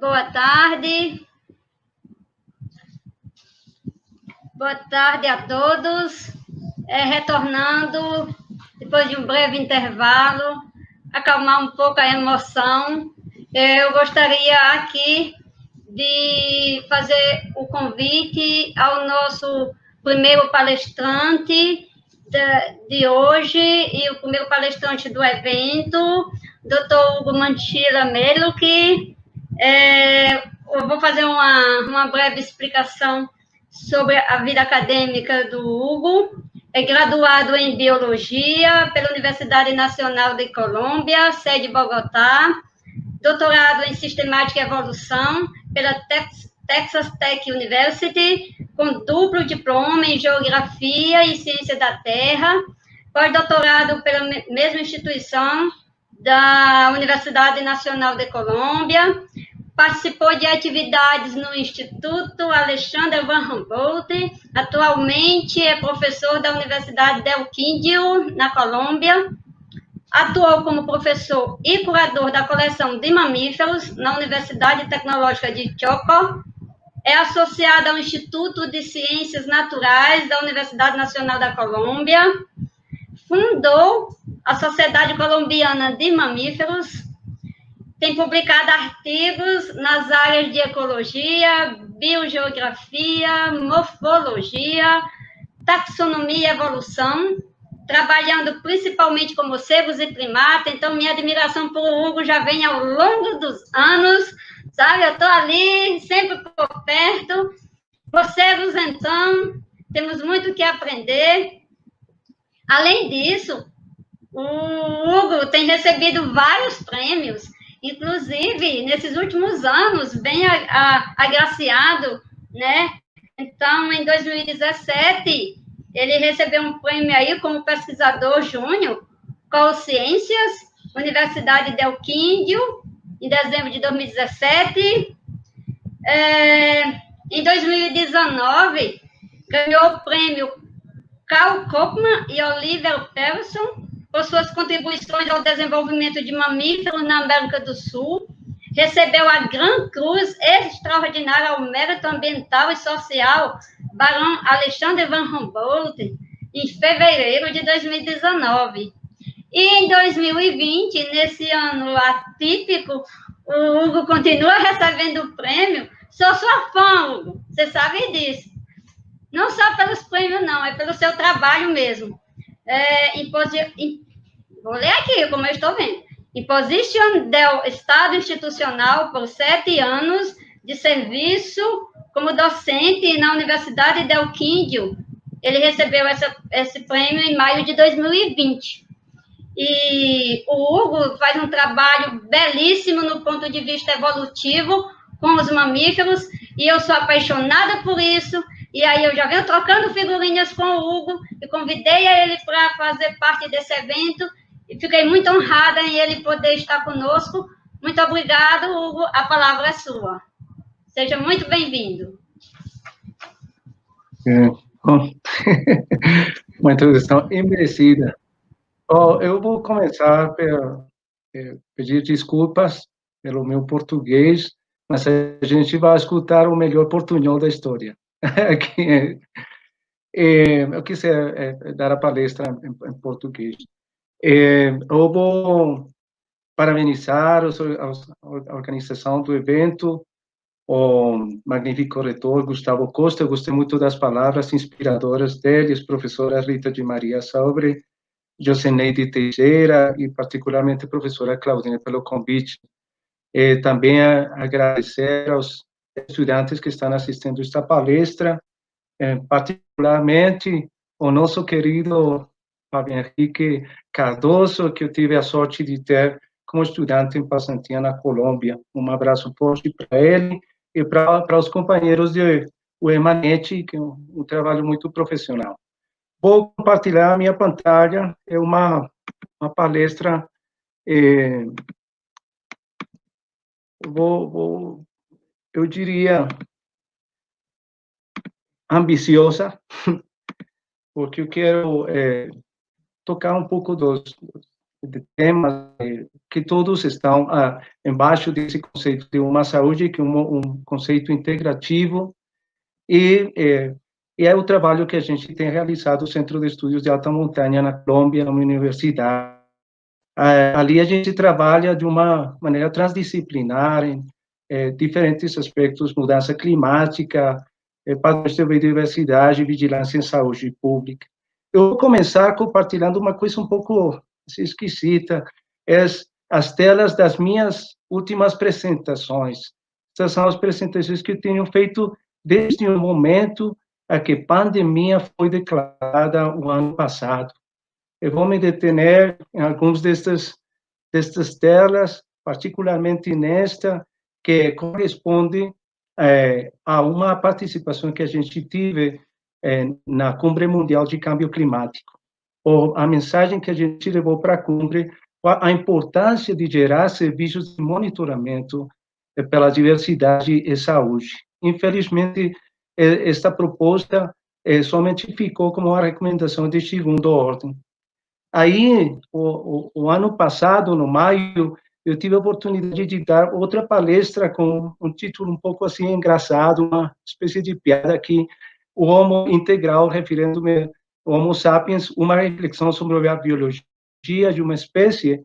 Boa tarde. Boa tarde a todos. Retornando, depois de um breve intervalo, acalmar um pouco a emoção, eu gostaria aqui de fazer o convite ao nosso primeiro palestrante de hoje e o primeiro palestrante do evento, Dr. Hugo Manchila Melo, que eu vou fazer uma breve explicação sobre a vida acadêmica do Hugo. É graduado em Biologia pela Universidade Nacional de Colômbia, sede Bogotá, doutorado em Sistemática e Evolução pela Texas Tech University, com duplo diploma em Geografia e Ciência da Terra, pós-doutorado pela mesma instituição da Universidade Nacional de Colômbia, participou de atividades no Instituto Alexander Van Humboldt, atualmente é professor da Universidade del Quindío, na Colômbia, atuou como professor e curador da coleção de mamíferos na Universidade Tecnológica de Chocó, é associado ao Instituto de Ciências Naturais da Universidade Nacional da Colômbia, fundou a Sociedade Colombiana de Mamíferos, tem publicado artigos nas áreas de ecologia, biogeografia, morfologia, taxonomia e evolução, trabalhando principalmente com morcegos e primatas. Então, minha admiração por Hugo já vem ao longo dos anos, sabe? Eu estou ali, sempre por perto. Morcegos, então, temos muito o que aprender. Além disso, o Hugo tem recebido vários prêmios, inclusive, nesses últimos anos, bem agraciado, né? Então, em 2017, ele recebeu um prêmio aí como pesquisador júnior, Colciências, Universidade del Quindío, em dezembro de 2017. Em 2019, ganhou o prêmio Carl Koppmann e Oliver Persson por suas contribuições ao desenvolvimento de mamíferos na América do Sul. Recebeu a Gran Cruz Extraordinária ao Mérito Ambiental e Social Barão Alexander Van Humboldt em fevereiro de 2019. E em 2020, nesse ano atípico, o Hugo continua recebendo o prêmio. Sou sua fã, Hugo, você sabe disso. Não só pelos prêmios, não, é pelo seu trabalho mesmo. Vou ler aqui, como eu estou vendo. Imposition del Estado Institucional por 7 anos de serviço como docente na Universidade del Quindío. Ele recebeu esse prêmio em maio de 2020. E o Hugo faz um trabalho belíssimo no ponto de vista evolutivo com os mamíferos, e eu sou apaixonada por isso. E aí eu já venho trocando figurinhas com o Hugo e convidei ele para fazer parte desse evento e fiquei muito honrada em ele poder estar conosco. Muito obrigado, Hugo. A palavra é sua. Seja muito bem-vindo. Uma introdução imerecida. Eu vou começar por pedir desculpas pelo meu português, mas a gente vai escutar o melhor portunhol da história. Eu quis dar a palestra em português. Eu vou parabenizar a organização do evento, o magnífico reitor Gustavo Costa. Eu gostei muito das palavras inspiradoras dele, a professora Rita de Maria Saubre, Joseneide Teixeira e, particularmente, a professora Claudine pelo convite. Também agradecer aos estudantes que estão assistindo esta palestra, particularmente o nosso querido Fábio Henrique Cardoso, que eu tive a sorte de ter como estudante em passantia na Colômbia. Um abraço forte para ele e para os companheiros de o Emanete, que é um trabalho muito profissional. Vou compartilhar a minha pantalla, é uma palestra, eu diria, ambiciosa, porque eu quero tocar um pouco dos de temas que todos estão embaixo desse conceito de uma saúde, que é um conceito integrativo, e é o trabalho que a gente tem realizado no Centro de Estudos de Alta Montanha, na Colômbia, numa universidade. Ali a gente trabalha de uma maneira transdisciplinar em diferentes aspectos, mudança climática, padrões de biodiversidade, vigilância em saúde pública. Eu vou começar compartilhando uma coisa um pouco assim, esquisita, as telas das minhas últimas apresentações. Essas são as apresentações que eu tenho feito desde o momento a que a pandemia foi declarada o ano passado. Eu vou me deter em algumas destas telas, particularmente nesta, que corresponde a uma participação que a gente teve na Cumbre Mundial de Câmbio Climático. A mensagem que a gente levou para a Cumbre, a importância de gerar serviços de monitoramento pela diversidade e saúde. Infelizmente, esta proposta somente ficou como uma recomendação de segunda ordem. Aí, o ano passado, no maio, eu tive a oportunidade de dar outra palestra com um título um pouco assim engraçado, uma espécie de piada aqui, o Homo Integral, referindo-me ao Homo Sapiens, uma reflexão sobre a biologia de uma espécie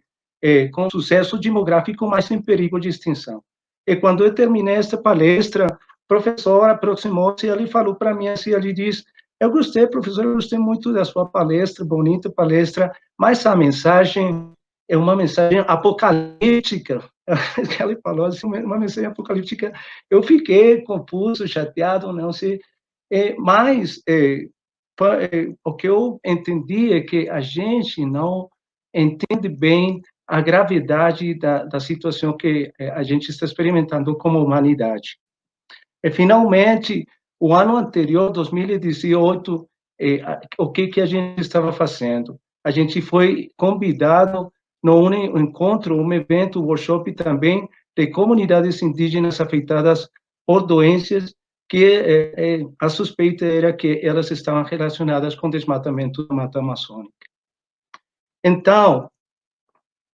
com sucesso demográfico, mas em perigo de extinção. E quando eu terminei esta palestra, o professor aproximou-se e ele falou para mim assim, ele disse: eu gostei, professor, eu gostei muito da sua palestra, bonita palestra, mas a mensagem é uma mensagem apocalíptica. Ele falou assim, uma mensagem apocalíptica. Eu fiquei confuso, chateado, não sei. Mas o que eu entendi é que a gente não entende bem a gravidade da situação que a gente está experimentando como humanidade. E, finalmente, o ano anterior, 2018, o que a gente estava fazendo? A gente foi convidado no encontro, um evento, um workshop também, de comunidades indígenas afetadas por doenças que a suspeita era que elas estavam relacionadas com desmatamento da Mata Amazônica. Então,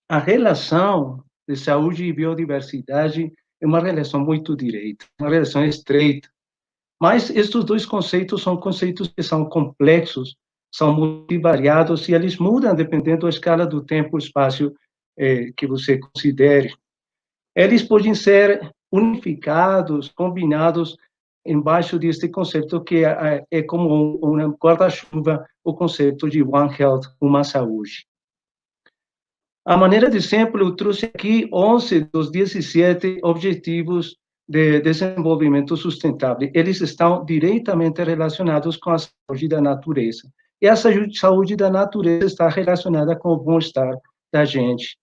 a relação de saúde e biodiversidade é uma relação muito direta, uma relação estreita. Mas estes dois conceitos são conceitos que são complexos, são multivariados e eles mudam dependendo da escala do tempo e espaço que você considere. Eles podem ser unificados, combinados embaixo deste conceito que é como um guarda-chuva, o conceito de One Health, uma saúde. A maneira de exemplo, eu trouxe aqui 11 dos 17 objetivos de desenvolvimento sustentável. Eles estão diretamente relacionados com a saúde da natureza. E a saúde da natureza está relacionada com o bem-estar da gente.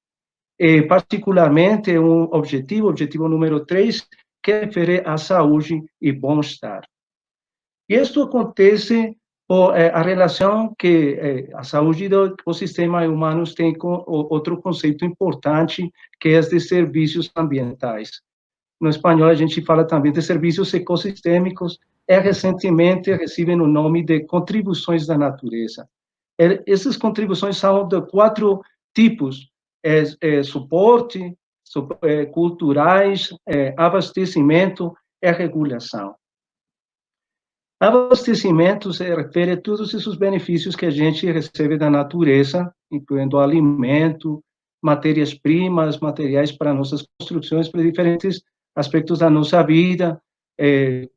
E, particularmente, um objetivo, objetivo número 3, que refere à saúde e bem-estar. E isso acontece por a relação que a saúde do ecossistema humano tem com outro conceito importante, que é de serviços ambientais. No espanhol, a gente fala também de serviços ecossistêmicos, e recentemente recebem o nome de contribuições da natureza. Essas contribuições são de 4 tipos: suporte, culturais, abastecimento e regulação. Abastecimento se refere a todos esses benefícios que a gente recebe da natureza, incluindo alimento, matérias-primas, materiais para nossas construções, para diferentes aspectos da nossa vida,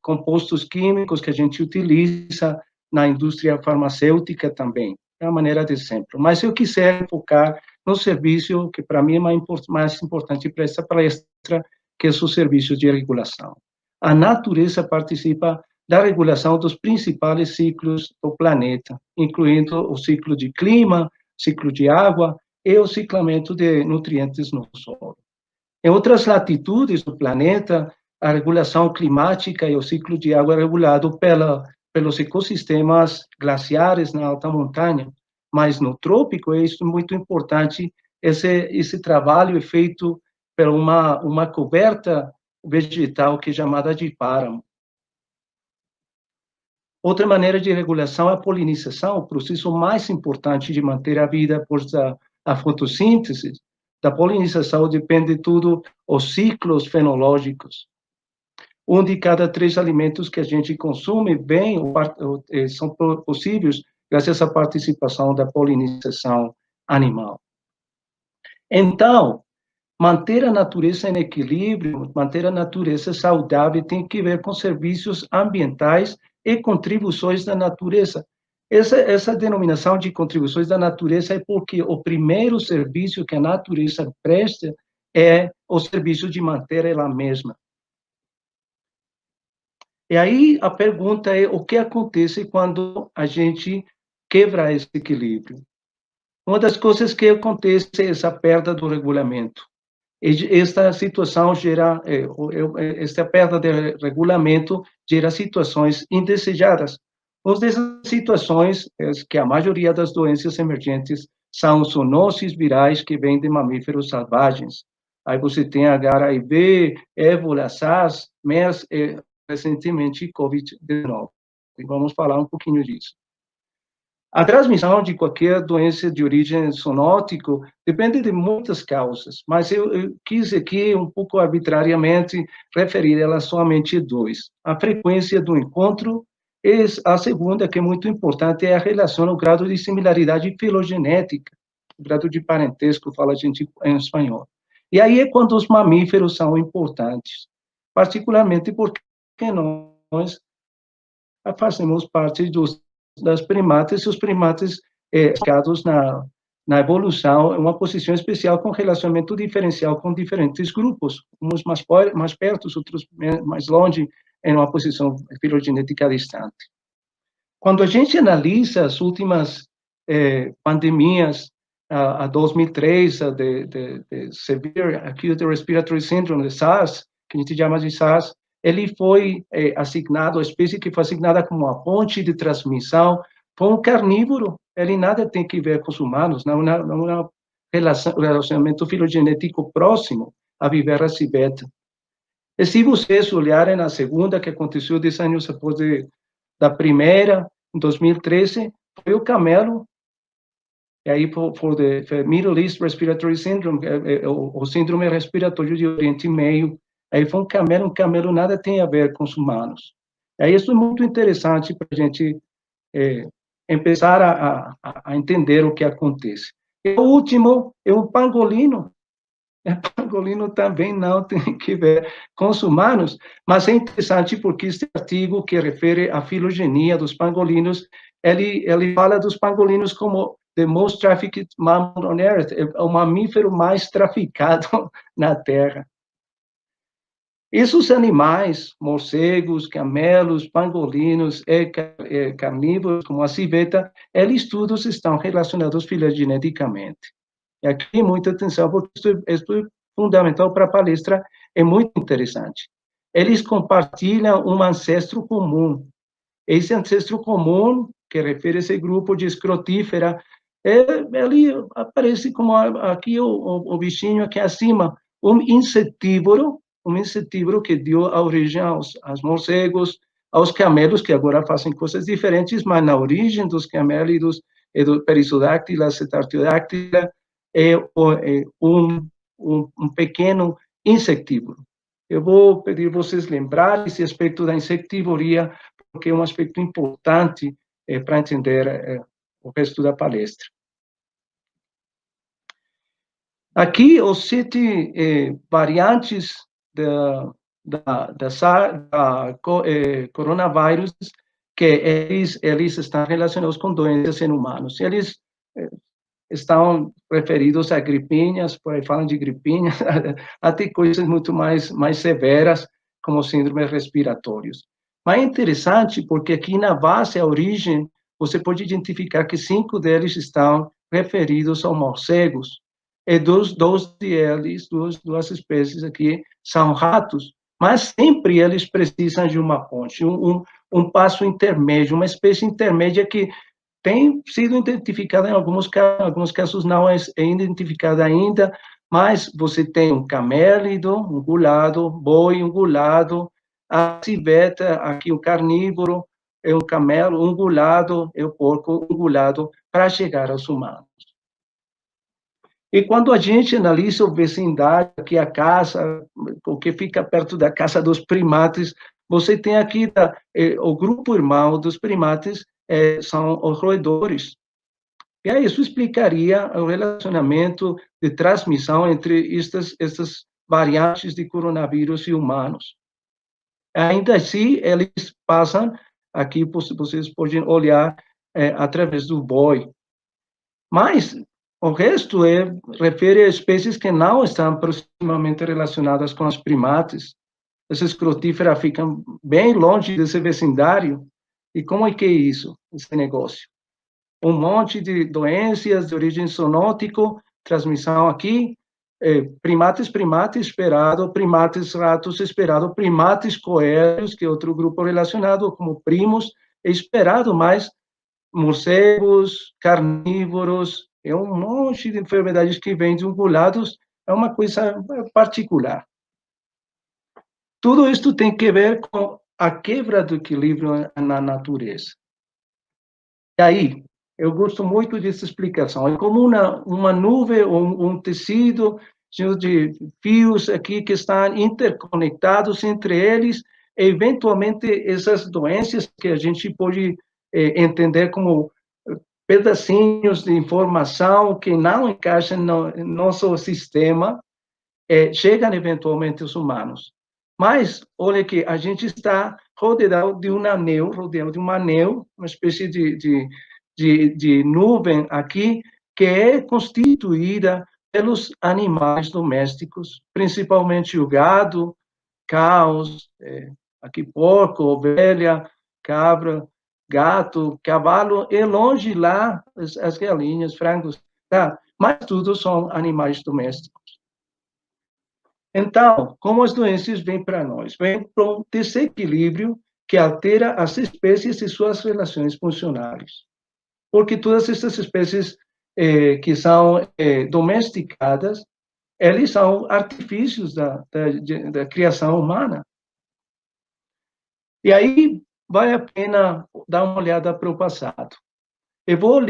compostos químicos que a gente utiliza na indústria farmacêutica também. É uma maneira de exemplo. Mas eu quiser focar no serviço que, para mim, é mais importante para essa palestra, que é o serviço de regulação. A natureza participa da regulação dos principais ciclos do planeta, incluindo o ciclo de clima, ciclo de água e o ciclamento de nutrientes no solo. Em outras latitudes do planeta, a regulação climática e o ciclo de água é regulado pelos ecossistemas glaciares na alta montanha, mas no trópico é isso muito importante, esse trabalho é feito por uma coberta vegetal que é chamada de páramo. Outra maneira de regulação é a polinização, o processo mais importante de manter a vida, pois a fotossíntese, da polinização depende tudo os ciclos fenológicos. Um de cada 3 alimentos que a gente consome são possíveis graças à participação da polinização animal. Então, manter a natureza em equilíbrio, manter a natureza saudável tem que ver com serviços ambientais e contribuições da natureza. Essa denominação de contribuições da natureza é porque o primeiro serviço que a natureza presta é o serviço de manter ela mesma. E aí a pergunta é o que acontece quando a gente quebra esse equilíbrio? Uma das coisas que acontece é essa perda do regulamento. Esta situação gera, esta perda de regulamento gera situações indesejadas. Uma dessas situações é que a maioria das doenças emergentes são zoonoses virais que vêm de mamíferos selvagens. Aí você tem HIV, ébola, SARS, MERS e, recentemente, COVID-19. Vamos falar um pouquinho disso. A transmissão de qualquer doença de origem zoonótica depende de muitas causas, mas eu quis aqui, um pouco arbitrariamente, referir ela somente a 2. A frequência do encontro, e a segunda, que é muito importante, é a relação, o grau de similaridade filogenética, o grau de parentesco, fala a gente em espanhol. E aí é quando os mamíferos são importantes, particularmente porque nós fazemos parte das primatas, e os primatas ligados na evolução, uma posição especial com relacionamento diferencial com diferentes grupos, uns mais perto, outros mais longe, em uma posição filogenética distante. Quando a gente analisa as últimas pandemias, a 2003, de Severe Acute Respiratory Syndrome, de SARS, que a gente chama de SARS, ele foi assignado, a espécie que foi assignada como uma ponte de transmissão, foi um carnívoro, ele nada tem que ver com os humanos, não é um relacionamento filogenético próximo a Viverra civeta. E se vocês olharem na segunda, que aconteceu 10 anos depois da primeira, em 2013, foi o camelo, e aí for the Middle East Respiratory Syndrome, o síndrome respiratório de Oriente Médio. Aí foi um camelo nada tem a ver com os humanos. E aí isso é muito interessante para a gente começar a entender o que acontece. E o último é o pangolino. O pangolino também não tem que ver com os humanos, mas é interessante porque este artigo que refere à filogenia dos pangolinos, ele fala dos pangolinos como the most trafficked mammal on Earth, é o mamífero mais traficado na Terra. Esses animais, morcegos, camelos, pangolinos e carnívoros, como a civeta, eles todos estão relacionados filogeneticamente. E aqui, muita atenção, porque isso é fundamental para a palestra, é muito interessante. Eles compartilham um ancestro comum. Esse ancestro comum, que refere a esse grupo de escrotífera, ele aparece como aqui o bichinho aqui acima, um insetívoro que deu a origem aos morcegos, aos camelos, que agora fazem coisas diferentes, mas na origem dos camélidos e do Perissodactyla, Cetartiodactyla, é um pequeno insectívoro. Eu vou pedir vocês lembrarem esse aspecto da insectivoria, porque é um aspecto importante para entender o resto da palestra. Aqui, os 7 variantes da coronavírus, que eles estão relacionados com doenças em humanos. Eles estão referidos a gripinhas, por aí falam de gripinhas, até coisas muito mais severas, como síndromes respiratórios. Mas é interessante porque aqui na base, a origem, você pode identificar que 5 deles estão referidos aos morcegos, e duas espécies aqui são ratos, mas sempre eles precisam de uma ponte, um passo intermédio, uma espécie intermédia que tem sido identificada em alguns casos não é identificada ainda, mas você tem um camélido, um ungulado, boi ungulado, a civeta, aqui o carnívoro, é um camelo ungulado, é o porco ungulado, para chegar aos humanos. E quando a gente analisa o vecindário, aqui a casa, o que fica perto da casa dos primates, você tem aqui o grupo irmão dos primates, são os roedores. E aí isso explicaria o relacionamento de transmissão entre estas variantes de coronavírus e humanos. Ainda assim, eles passam, aqui vocês podem olhar através do boi. Mas o resto refere a espécies que não estão proximamente relacionadas com os primates. Essas crucíferas ficam bem longe desse vecindário. E como é que é isso, esse negócio? Um monte de doenças de origem zoonótico, transmissão aqui, primates esperado, primates ratos esperado, primates coelhos, que é outro grupo relacionado, como primos, esperado, mas morcegos, carnívoros, é um monte de enfermidades que vêm vinculados a uma coisa particular. Tudo isto tem que ver com a quebra do equilíbrio na natureza. E aí, eu gosto muito dessa explicação. É como uma nuvem ou um tecido de fios aqui que estão interconectados entre eles, e eventualmente essas doenças que a gente pode entender como pedacinhos de informação que não encaixam no nosso sistema, chegam eventualmente aos humanos. Mas, olha que a gente está rodeado de um anel, uma espécie de nuvem aqui, que é constituída pelos animais domésticos, principalmente o gado, caos, aqui porco, ovelha, cabra, gato, cavalo, e longe lá as galinhas, frangos, tá? Mas tudo são animais domésticos. Então, como as doenças vêm para nós? Vêm para um desequilíbrio que altera as espécies e suas relações funcionais. Porque todas essas espécies que são domesticadas, eles são artifícios da criação humana. E aí, vale a pena dar uma olhada para o passado. Eu vou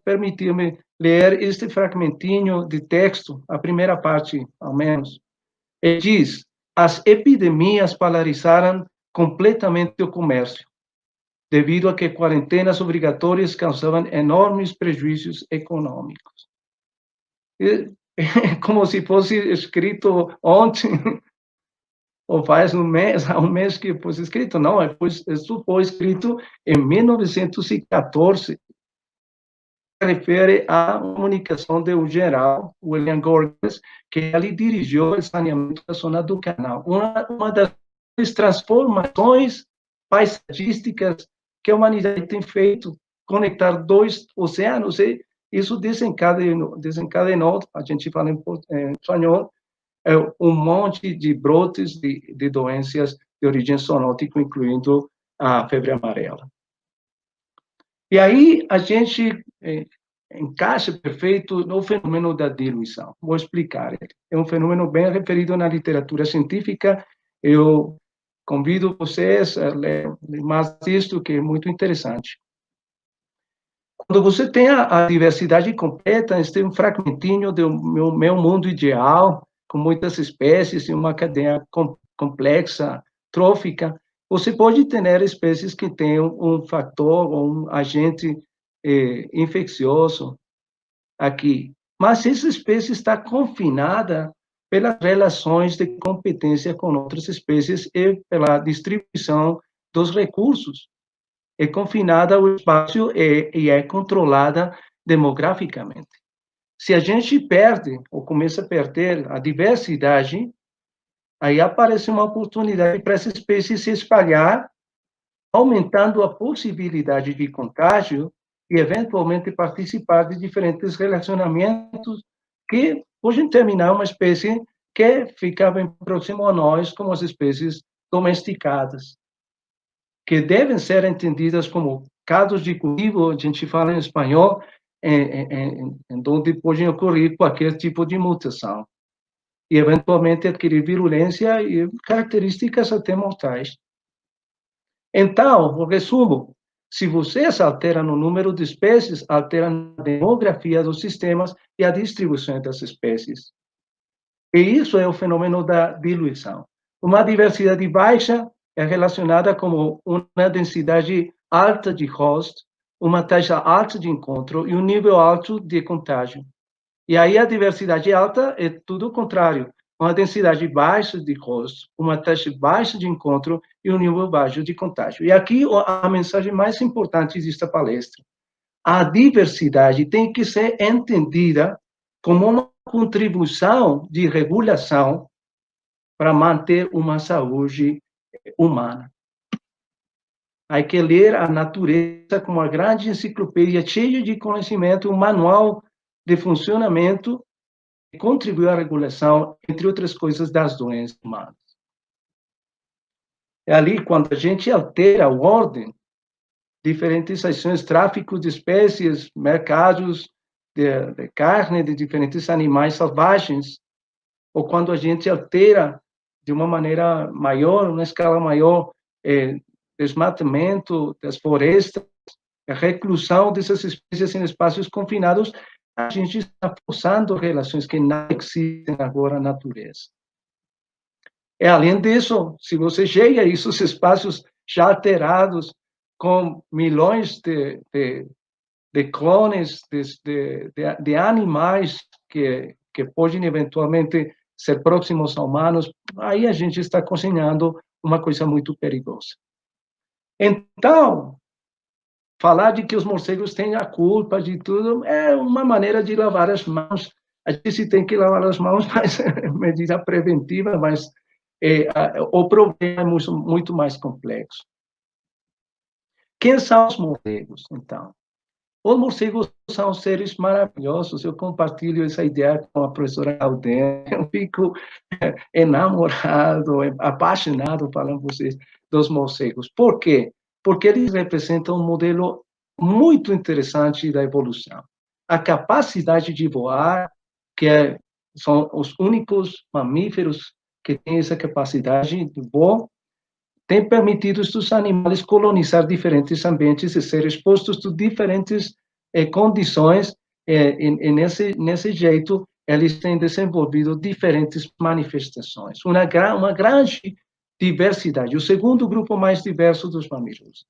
permitir-me ler este fragmentinho de texto, a primeira parte, ao menos. Ele diz: as epidemias paralisaram completamente o comércio, devido a que quarentenas obrigatórias causavam enormes prejuízos econômicos. Como se fosse escrito ontem, ou faz há um mês que foi escrito. Não, isso foi escrito em 1914. Refere à comunicação do general William Gorgas, que ele dirigiu o saneamento da zona do canal. Uma das transformações paisagísticas que a humanidade tem feito, conectar dois oceanos, e isso desencadenou, a gente fala em espanhol, um monte de brotes de doenças de origem zoonótica, incluindo a febre amarela. E aí a gente encaixa perfeito no fenômeno da diluição. Vou explicar. É um fenômeno bem referido na literatura científica. Eu convido vocês a ler mais disso, que é muito interessante. Quando você tem a diversidade completa, este é um fragmentinho do meu mundo ideal, com muitas espécies e uma cadeia complexa, trófica, você pode ter espécies que tenham um fator ou um agente infeccioso aqui, mas essa espécie está confinada pelas relações de competência com outras espécies e pela distribuição dos recursos. É confinada ao espaço e é controlada demograficamente. Se a gente perde ou começa a perder a diversidade, aí aparece uma oportunidade para essa espécie se espalhar, aumentando a possibilidade de contágio e, eventualmente, participar de diferentes relacionamentos que podem terminar uma espécie que fica bem próximo a nós, como as espécies domesticadas, que devem ser entendidas como casos de cultivo, a gente fala em espanhol, em onde pode ocorrer qualquer tipo de mutação e, eventualmente, adquirir virulência e características até mortais. Então, o resumo, se vocês alteram o número de espécies, alteram a demografia dos sistemas e a distribuição das espécies. E isso é o fenômeno da diluição. Uma diversidade baixa é relacionada com uma densidade alta de host, uma taxa alta de encontro e um nível alto de contágio. E aí a diversidade alta é tudo o contrário, uma densidade baixa de host, uma taxa baixa de encontro e um nível baixo de contágio. E aqui a mensagem mais importante desta palestra: a diversidade tem que ser entendida como uma contribuição de regulação para manter uma saúde humana. Há que ler a natureza como uma grande enciclopédia cheia de conhecimento, um manual de funcionamento que contribui à regulação, entre outras coisas, das doenças humanas. É ali, quando a gente altera a ordem, diferentes ações, tráfico de espécies, mercados de carne de diferentes animais selvagens, ou quando a gente altera de uma maneira maior, uma escala maior, desmatamento das florestas, a reclusão dessas espécies em espaços confinados, a gente está forçando relações que não existem agora na natureza. E, além disso, se você chega a esses espaços já alterados, com milhões de clones de animais que podem eventualmente ser próximos a humanos, aí a gente está cozinhando uma coisa muito perigosa. Então, falar de que os morcegos têm a culpa de tudo é uma maneira de lavar as mãos. A gente tem que lavar as mãos, mas medida preventiva, mas o problema é muito mais complexo. Quem são os morcegos, então? Os morcegos são seres maravilhosos. Eu compartilho essa ideia com a professora Alden. Eu fico enamorado, apaixonado, falando vocês, dos morcegos. Por quê? Porque eles representam um modelo muito interessante da evolução. A capacidade de voar, que são os únicos mamíferos que têm essa capacidade de voo, tem permitido estes animais colonizar diferentes ambientes e ser expostos a diferentes condições, e nesse jeito eles têm desenvolvido diferentes manifestações. Uma grande diversidade, o segundo grupo mais diverso dos mamíferos.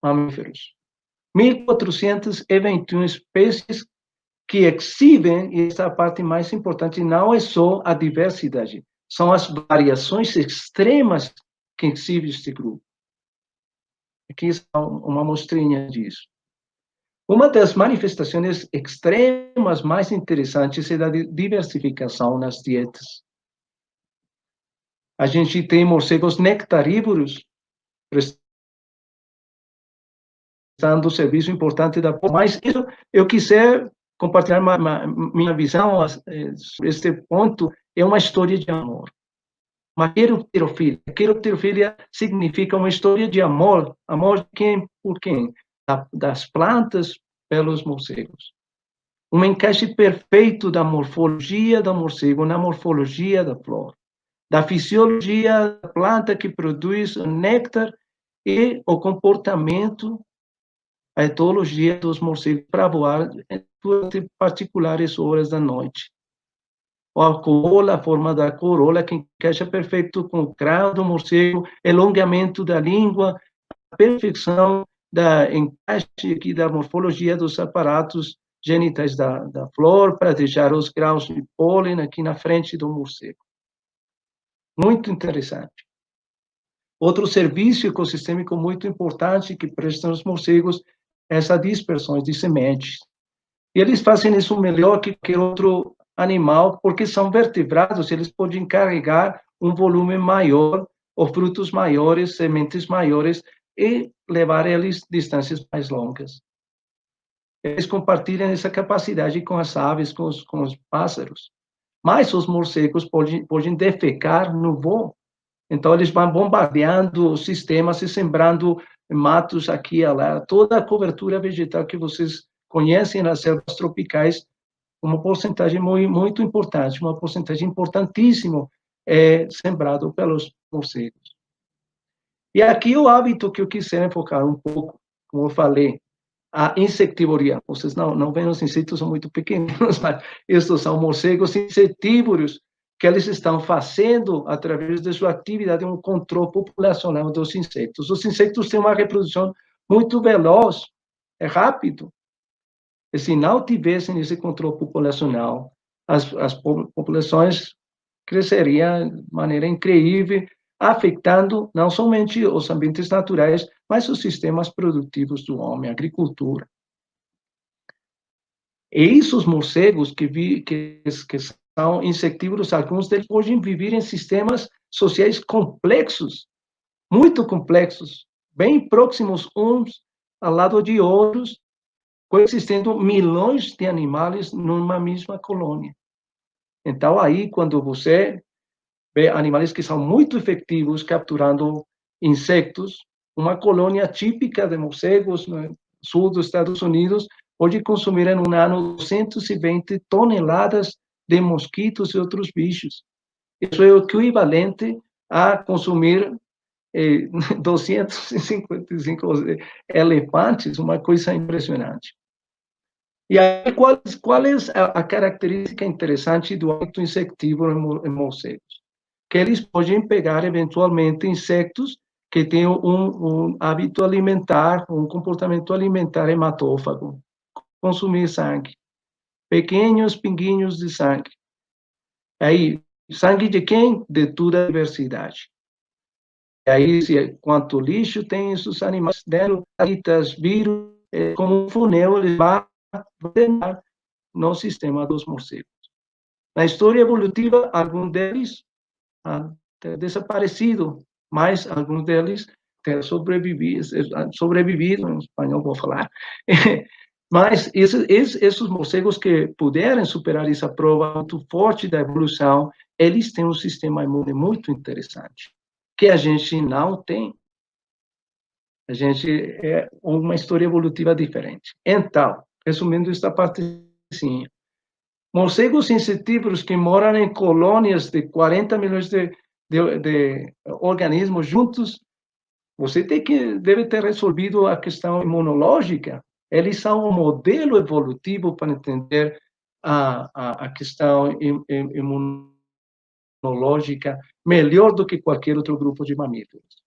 1.421 espécies que exibem, e essa é a parte mais importante, não é só a diversidade, são as variações extremas que exibe este grupo. Aqui está uma mostrinha disso. Uma das manifestações extremas mais interessantes é a diversificação nas dietas. A gente tem morcegos nectarívoros prestando serviço importante da população. Mas isso, eu quiser compartilhar minha visão sobre este ponto, é uma história de amor. Uma queropterofilia. Queropterofilia significa uma história de amor. Amor de quem por quem? Das plantas pelos morcegos. Um encaixe perfeito da morfologia do morcego na morfologia da flor. Da fisiologia da planta que produz o néctar e o comportamento, a etologia dos morcegos para voar durante particulares horas da noite. A corola, a forma da corola que encaixa perfeito com o crânio do morcego, alongamento da língua, a perfeição da encaixe aqui da morfologia dos aparatos genitais da flor para deixar os grãos de pólen aqui na frente do morcego. Muito interessante. Outro serviço ecossistêmico muito importante que prestam os morcegos é essa dispersão de sementes. E eles fazem isso melhor que qualquer outro animal, porque são vertebrados, eles podem carregar um volume maior, ou frutos maiores, sementes maiores, e levar eles distâncias mais longas. Eles compartilham essa capacidade com as aves, com os pássaros. Mas os morcegos podem defecar no voo. Então, eles vão bombardeando os sistemas e sembrando matos aqui e lá. Toda a cobertura vegetal que vocês conhecem nas selvas tropicais, uma porcentagem muito importante, uma porcentagem importantíssima é sembrado pelos morcegos. E aqui o hábito que eu quis enfocar um pouco como eu falei, a insectivoria. Vocês não veem, os insetos são muito pequenos, mas estes são morcegos insetívoros que eles estão fazendo, através de sua atividade, um controle populacional dos insetos. Os insetos têm uma reprodução muito veloz, é rápido. E se não tivessem esse controle populacional, as populações cresceriam de maneira incrível, afetando não somente os ambientes naturais, mas os sistemas produtivos do homem, a agricultura. E esses morcegos que são insectívoros, alguns deles podem viver em sistemas sociais complexos, muito complexos, bem próximos uns ao lado de outros, coexistendo milhões de animais numa mesma colônia. Então, aí, quando você vê animais que são muito efetivos capturando insectos, uma colônia típica de morcegos no sul dos Estados Unidos pode consumir em um ano 220 toneladas de mosquitos e outros bichos. Isso é o equivalente a consumir 255 elefantes, uma coisa impressionante. E aí, qual é a característica interessante do hábito insectivo em morcegos? Que eles podem pegar, eventualmente, insectos que têm um hábito alimentar, um comportamento alimentar hematófago, consumir sangue, pequenos pinguinhos de sangue. Aí, sangue de quem? De toda a diversidade. E aí, quanto lixo tem esses animais dentro, vírus, como um funil, ele vai no sistema dos morcegos. Na história evolutiva, alguns deles han desaparecido, mas alguns deles têm sobrevivido, em espanhol vou falar. Mas esses morcegos que puderam superar essa prova muito forte da evolução, eles têm um sistema imune muito interessante, que a gente não tem. A gente é uma história evolutiva diferente. Então, resumindo esta partezinha, morcegos insetívoros que moram em colônias de 40 milhões de organismos juntos, você deve ter resolvido a questão imunológica. Eles são um modelo evolutivo para entender a questão imunológica melhor do que qualquer outro grupo de mamíferos.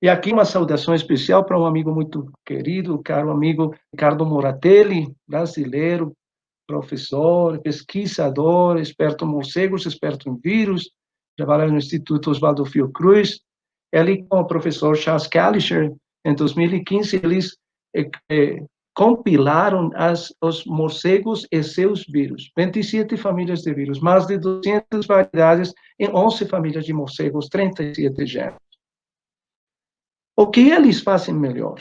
E aqui uma saudação especial para um amigo muito querido, caro amigo Ricardo Moratelli, brasileiro, professor, pesquisador, experto em morcegos, experto em vírus, trabalha no Instituto Oswaldo Fiocruz. Ele, com o professor Charles Kalischer, em 2015, eles compilaram os morcegos e seus vírus, 27 famílias de vírus, mais de 200 variedades em 11 famílias de morcegos, 37 gêneros. O que eles fazem melhor?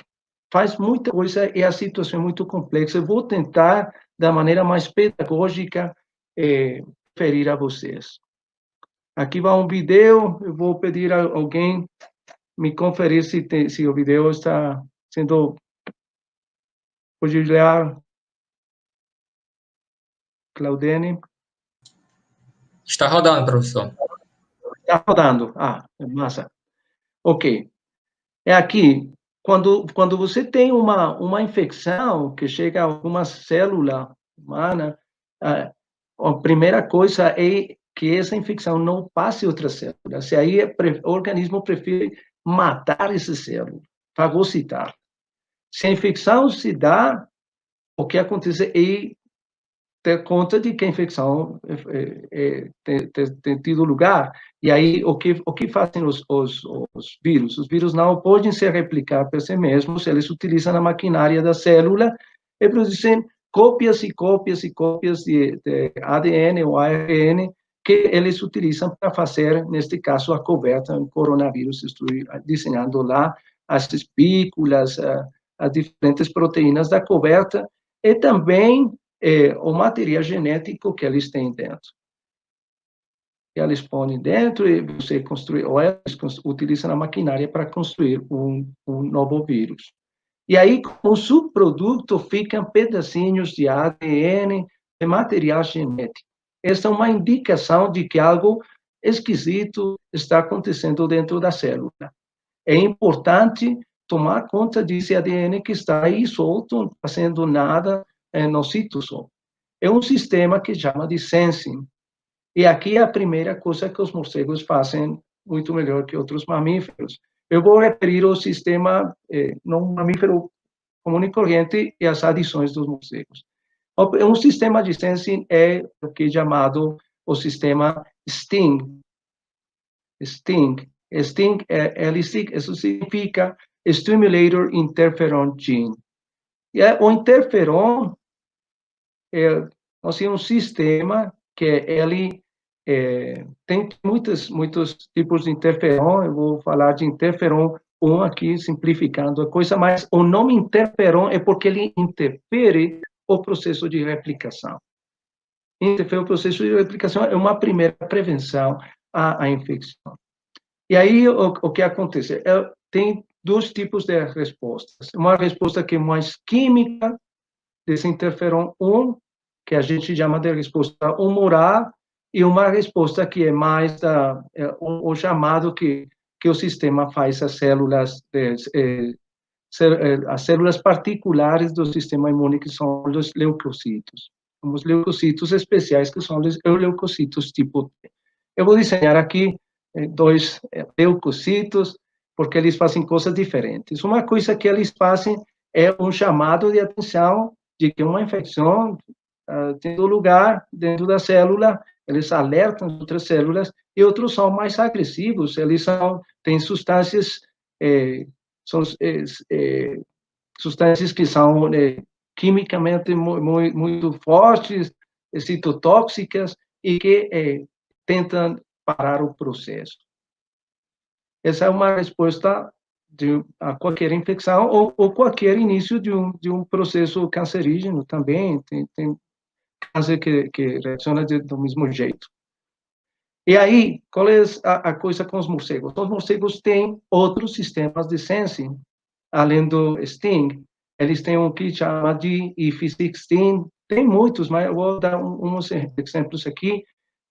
Faz muita coisa e a situação é muito complexa. Eu vou tentar, da maneira mais pedagógica, referir a vocês. Aqui vai um vídeo, eu vou pedir a alguém me conferir se o vídeo está sendo... Pode olhar, Claudene? Está rodando, professor. Está rodando. Ah, massa. Ok. É aqui, quando você tem uma infecção que chega a alguma célula humana, a primeira coisa é que essa infecção não passe a outra célula. Se aí o organismo prefere matar essa célula, fagocitar. Se a infecção se dá, o que acontece é ter conta de que a infecção tem tido lugar. E aí, o que fazem os vírus? Os vírus não podem se replicar por si mesmos, eles utilizam a maquinária da célula e produzem cópias e cópias e cópias de ADN ou ARN que eles utilizam para fazer, neste caso, a coberta do coronavírus. Estou desenhando lá as espículas, as diferentes proteínas da coberta e também o material genético que eles têm dentro. Eles põem dentro e você construi, ou eles utilizam a maquinária para construir um novo vírus. E aí, com o subproduto, ficam pedacinhos de ADN, de material genético. Essa é uma indicação de que algo esquisito está acontecendo dentro da célula. É importante tomar conta desse ADN que está aí solto, não fazendo nada no citosol. É um sistema que chama de sensing. E aqui é a primeira coisa que os morcegos fazem muito melhor que outros mamíferos. Eu vou referir ao sistema não mamífero comum e corrente e as adições dos morcegos. Um sistema de sensing é o que é chamado o sistema STING. STING. STING, isso significa Stimulator Interferon Gene. E o interferon é assim, um sistema que ele tem muitos tipos de interferon. Eu vou falar de interferon 1 aqui, simplificando a coisa, mas o nome interferon é porque ele interfere o processo de replicação. Interfere o processo de replicação é uma primeira prevenção à infecção. E aí, o que acontece? Tem dois tipos de respostas. Uma resposta que é mais química, desse interferon 1, que a gente chama de resposta humoral, e uma resposta que é mais o chamado que o sistema faz às células, as células particulares do sistema imune, que são os leucocitos. Os leucocitos especiais, que são os leucocitos tipo T. Eu vou desenhar aqui dois leucocitos, porque eles fazem coisas diferentes. Uma coisa que eles fazem é um chamado de atenção de que uma infecção tendo lugar dentro da célula, eles alertam as outras células, e outros são mais agressivos, eles têm substâncias, substâncias que são quimicamente muito fortes, citotóxicas, e que tentam parar o processo. Essa é uma resposta a qualquer infecção ou qualquer início de um processo cancerígeno também. Tem câncer que reacciona do mesmo jeito. E aí, qual é a coisa com os morcegos? Os morcegos têm outros sistemas de sensing, além do STING. Eles têm um que chama de IF16. Tem muitos, mas eu vou dar uns exemplos aqui.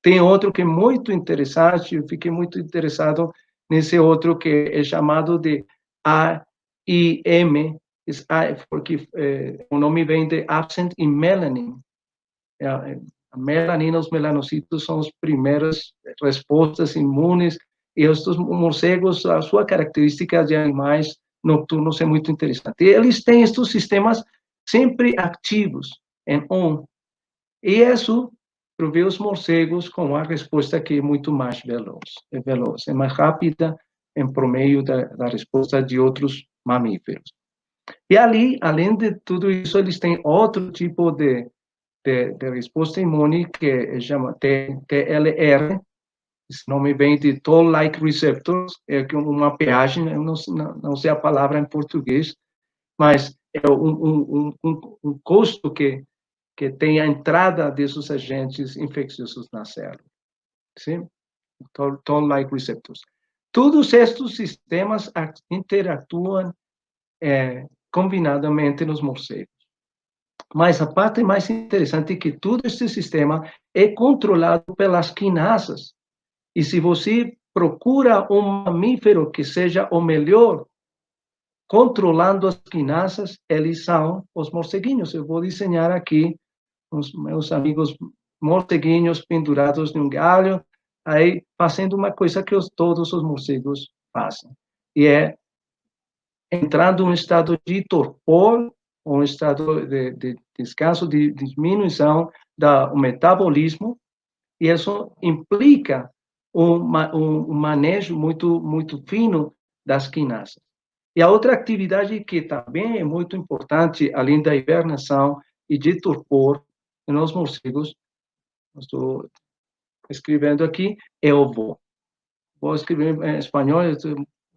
Tem outro que é muito interessante, eu fiquei muito interessado nesse outro que é chamado de AIM, porque o nome vem de Absent in Melanin. A melanina, os melanocitos são as primeiras respostas imunes, e estes morcegos, a sua característica de animais noturnos é muito interessante. Eles têm estes sistemas sempre ativos em on, e isso provê os morcegos com uma resposta que é muito mais veloz, é mais rápida em promeio da resposta de outros mamíferos. E ali, além de tudo isso, eles têm outro tipo de resposta imune que chama TLR, esse nome vem de Toll-like receptors, é uma mapeagem, eu não sei a palavra em português, mas é um custo que tem a entrada desses agentes infecciosos na célula. Sim? Toll-like receptors. Todos estes sistemas interatuam combinadamente nos morcegos. Mas a parte mais interessante é que todo esse sistema é controlado pelas quinasas. E se você procura um mamífero que seja o melhor controlando as quinasas, eles são os morceguinhos. Eu vou desenhar aqui os meus amigos morceguinhos pendurados em um galho, aí fazendo uma coisa que todos os morcegos fazem. E é entrando em um estado de torpor, um estado de descanso, de diminuição do metabolismo, e isso implica um manejo muito fino das quinasas. E a outra atividade que também é muito importante, além da hibernação e de torpor nos morcegos, estou escrevendo aqui, é o voo. Vou escrever em espanhol,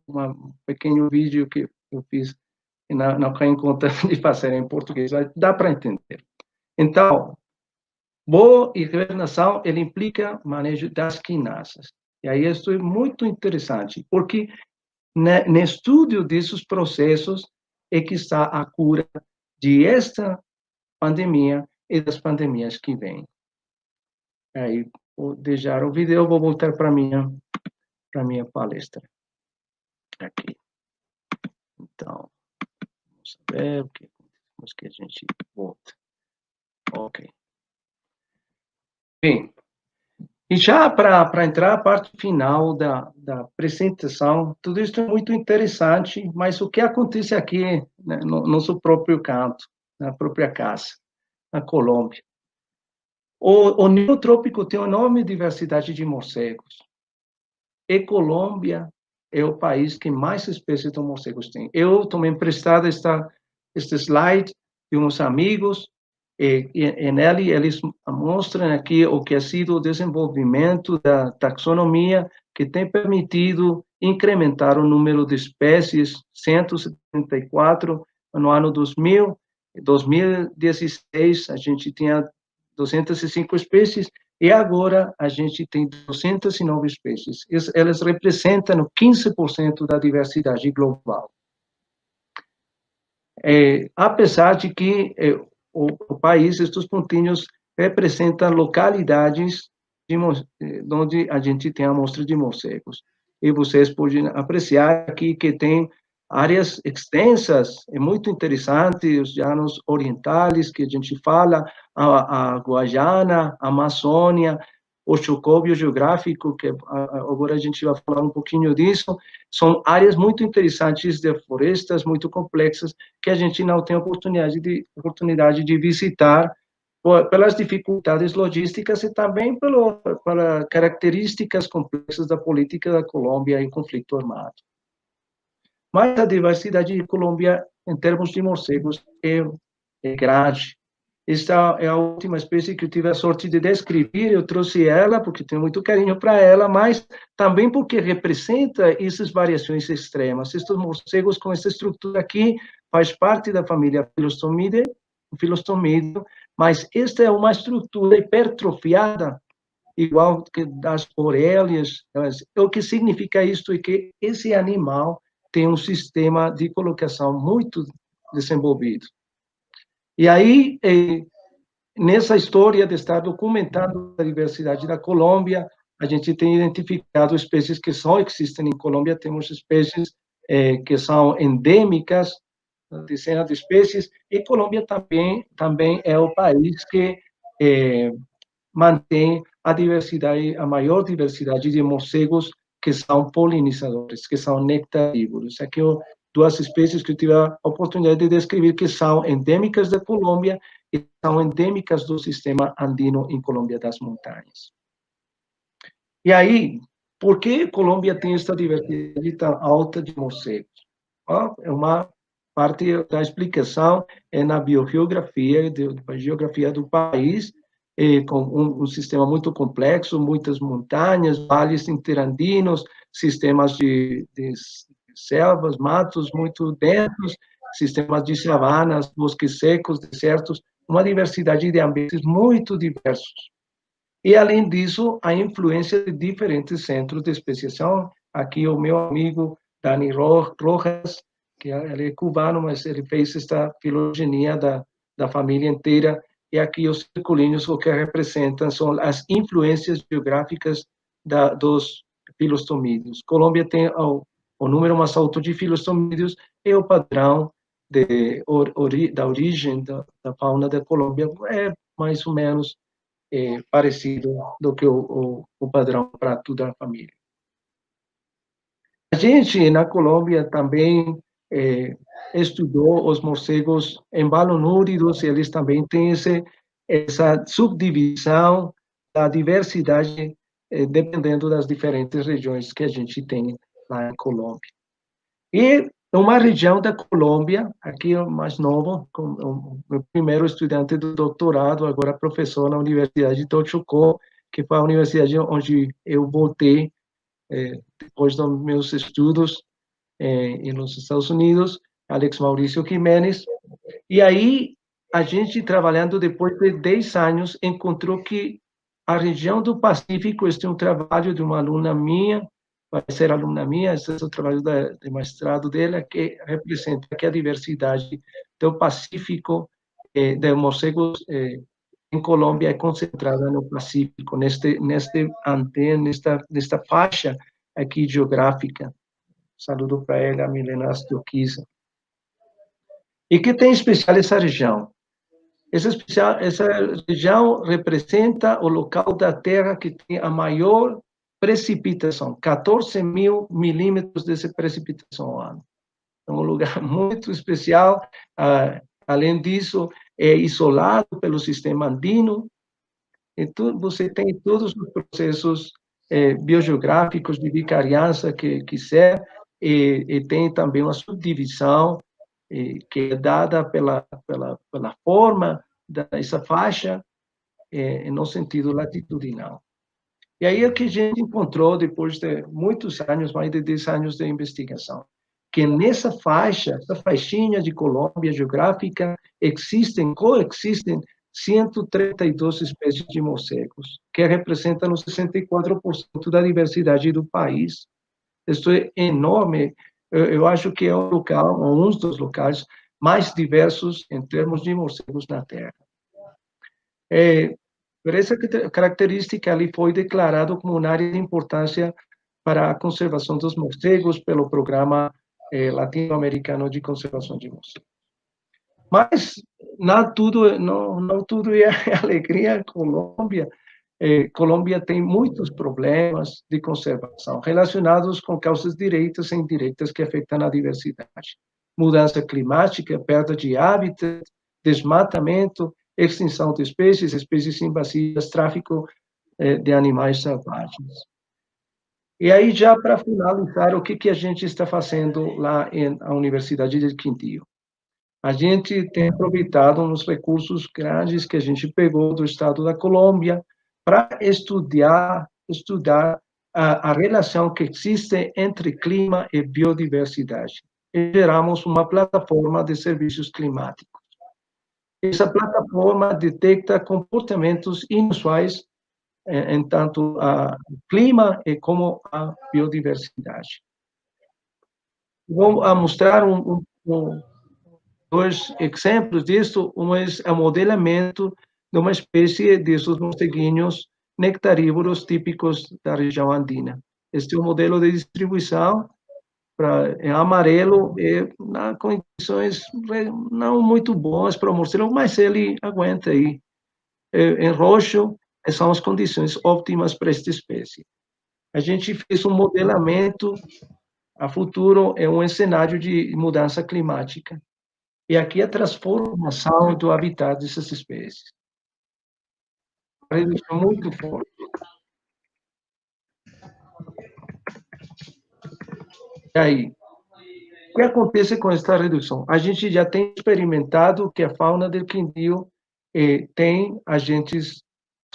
um pequeno vídeo que eu fiz e não tenho conta de fazer em português, mas dá para entender. Então, voo e hibernação, ele implica manejo das quinasas. E aí isso é muito interessante, porque no estudo desses processos é que está a cura de esta pandemia e das pandemias que vêm. Aí, vou deixar o vídeo, vou voltar para minha palestra. Aqui. Então, vamos ver o que a gente volta. Ok. Bem, e já para entrar a parte final da apresentação, tudo isso é muito interessante, mas o que acontece aqui, né, no nosso próprio canto, na própria casa, na Colômbia? O Neotrópico tem uma enorme diversidade de morcegos. E Colômbia é o país que mais espécies de morcegos tem. Eu tomei emprestado este slide de uns amigos, e nele eles mostram aqui o que ha sido o desenvolvimento da taxonomia, que tem permitido incrementar o número de espécies, 174 no ano 2000. Em 2016, a gente tinha 205 espécies, e agora a gente tem 209 espécies. Elas representam 15% da diversidade global. Apesar de que o país, estes pontinhos, representam localidades onde a gente tem amostra de morcegos. E vocês podem apreciar aqui que tem áreas extensas, é muito interessante, os llanos orientais, que a gente fala, a Guajana, a Amazônia, o Chocó biogeográfico, que agora a gente vai falar um pouquinho disso, são áreas muito interessantes de florestas, muito complexas, que a gente não tem oportunidade de visitar, pelas dificuldades logísticas e também pelas características complexas da política da Colômbia em conflito armado. Mas a diversidade de Colômbia, em termos de morcegos, é grande. Esta é a última espécie que eu tive a sorte de descrever. Eu trouxe ela porque tenho muito carinho para ela, mas também porque representa essas variações extremas. Estes morcegos com essa estrutura aqui faz parte da família Philostomidae, mas esta é uma estrutura hipertrofiada, igual que das orelhas. O que significa isto é que esse animal tem um sistema de colocação muito desenvolvido. E aí, nessa história de estar documentando a diversidade da Colômbia, a gente tem identificado espécies que só existem em Colômbia, temos espécies que são endêmicas, dezenas de espécies, e Colômbia também é o país que mantém a maior diversidade de morcegos que são polinizadores, que são nectarívoros. Aqui duas espécies que eu tive a oportunidade de descrever que são endêmicas da Colômbia e são endêmicas do sistema andino em Colômbia das montanhas. E aí, por que Colômbia tem esta diversidade tão alta de morcegos? É uma parte da explicação na biogeografia, da geografia do país, com um sistema muito complexo, muitas montanhas, vales interandinos, sistemas de selvas, matos muito densos, sistemas de savanas, bosques secos, desertos, uma diversidade de ambientes muito diversos. E, além disso, a influência de diferentes centros de especiação. Aqui o meu amigo Dani Rojas, que ele é cubano, mas ele fez esta filogenia da família inteira. E aqui os circulinhos, o que representam são as influências geográficas dos filostomídeos. Colômbia tem o número mais alto de filostomídeos e o padrão da origem da fauna da Colômbia é mais ou menos parecido do que o padrão para toda a família. A gente, na Colômbia, também estudou os morcegos embalonúridos, e eles também têm essa subdivisão da diversidade, dependendo das diferentes regiões que a gente tem lá em Colômbia. E uma região da Colômbia, aqui o mais novo, o meu primeiro estudante do doutorado, agora professor na Universidade de Tochocó, que foi a universidade onde eu voltei depois dos meus estudos nos Estados Unidos, Alex Maurício Jiménez. E aí, a gente, trabalhando depois de 10 anos, encontrou que a região do Pacífico, este é um trabalho de uma aluna minha, vai ser aluna minha, esse é o trabalho de mestrado dela, que representa que a diversidade do Pacífico, de morcegos em Colômbia, é concentrada no Pacífico, nesta faixa aqui geográfica. Saludo para ela, Milena Asturquiza. E que tem especial essa região? Essa região representa o local da Terra que tem a maior precipitação, 14 mil milímetros de precipitação ao ano. É um lugar muito especial. Além disso, é isolado pelo sistema andino. Então, você tem todos os processos biogeográficos de vicariança que quiser, e tem também uma subdivisão que é dada pela forma dessa faixa no sentido latitudinal. E aí é que a gente encontrou, depois de muitos anos, mais de 10 anos de investigação, que nessa faixa, essa faixinha de Colômbia geográfica, coexistem 132 espécies de morcegos, que representam os 64% da diversidade do país. Isso é enorme. Eu acho que é um dos locais mais diversos em termos de morcegos na Terra. Por essa característica, ali foi declarado como uma área de importância para a conservação dos morcegos pelo Programa Latino-Americano de Conservação de Morcegos. Mas não tudo é alegria em Colômbia. Colômbia tem muitos problemas de conservação relacionados com causas diretas e indiretas que afetam a diversidade. Mudança climática, perda de hábitat, desmatamento, extinção de espécies invasivas, tráfico de animais selvagens. E aí, já para finalizar, o que a gente está fazendo lá na Universidade de Quindío? A gente tem aproveitado uns recursos grandes que a gente pegou do estado da Colômbia para estudar a relação que existe entre clima e biodiversidade. E geramos uma plataforma de serviços climáticos. Essa plataforma detecta comportamentos inusuais em tanto o clima como a biodiversidade. Vou mostrar dois exemplos disso. Um é o modelamento de uma espécie desses morceguinhos nectarívoros típicos da região andina. Este é o modelo de distribuição. Em amarelo, na condições não muito boas para o morcego, mas ele aguenta aí. Em roxo, são as condições óptimas para esta espécie. A gente fez um modelamento a futuro, é um cenário de mudança climática. E aqui a transformação do habitat dessas espécies. A redução muito forte. E aí, o que acontece com esta redução? A gente já tem experimentado que a fauna do Quindío tem agentes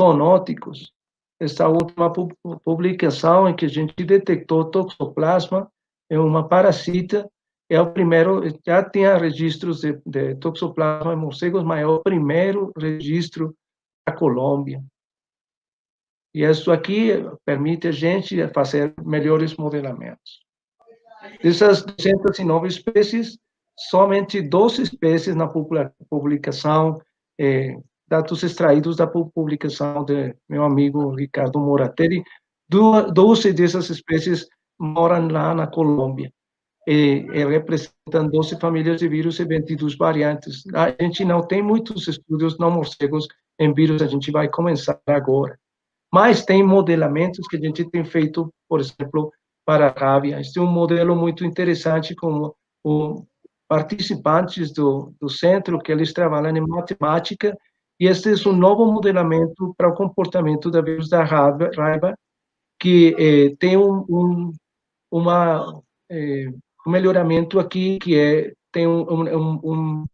zoonóticos. Esta última publicação em que a gente detectou toxoplasma, é uma parasita, é o primeiro, já tinha registros de toxoplasma em morcegos, mas é o primeiro registro da Colômbia. E isso aqui permite a gente fazer melhores modelamentos. Dessas 209 espécies, somente 12 espécies na publicação, dados extraídos da publicação de meu amigo Ricardo Moratelli, 12 dessas espécies moram lá na Colômbia. E representam 12 famílias de vírus e 22 variantes. A gente não tem muitos estudos não morcegos em vírus, a gente vai começar agora. Mas tem modelamentos que a gente tem feito, por exemplo, para a rábia. Este é um modelo muito interessante, como participantes do centro, que eles trabalham em matemática, e este é um novo modelamento para o comportamento da vírus da raiva, que tem um melhoramento aqui, que tem um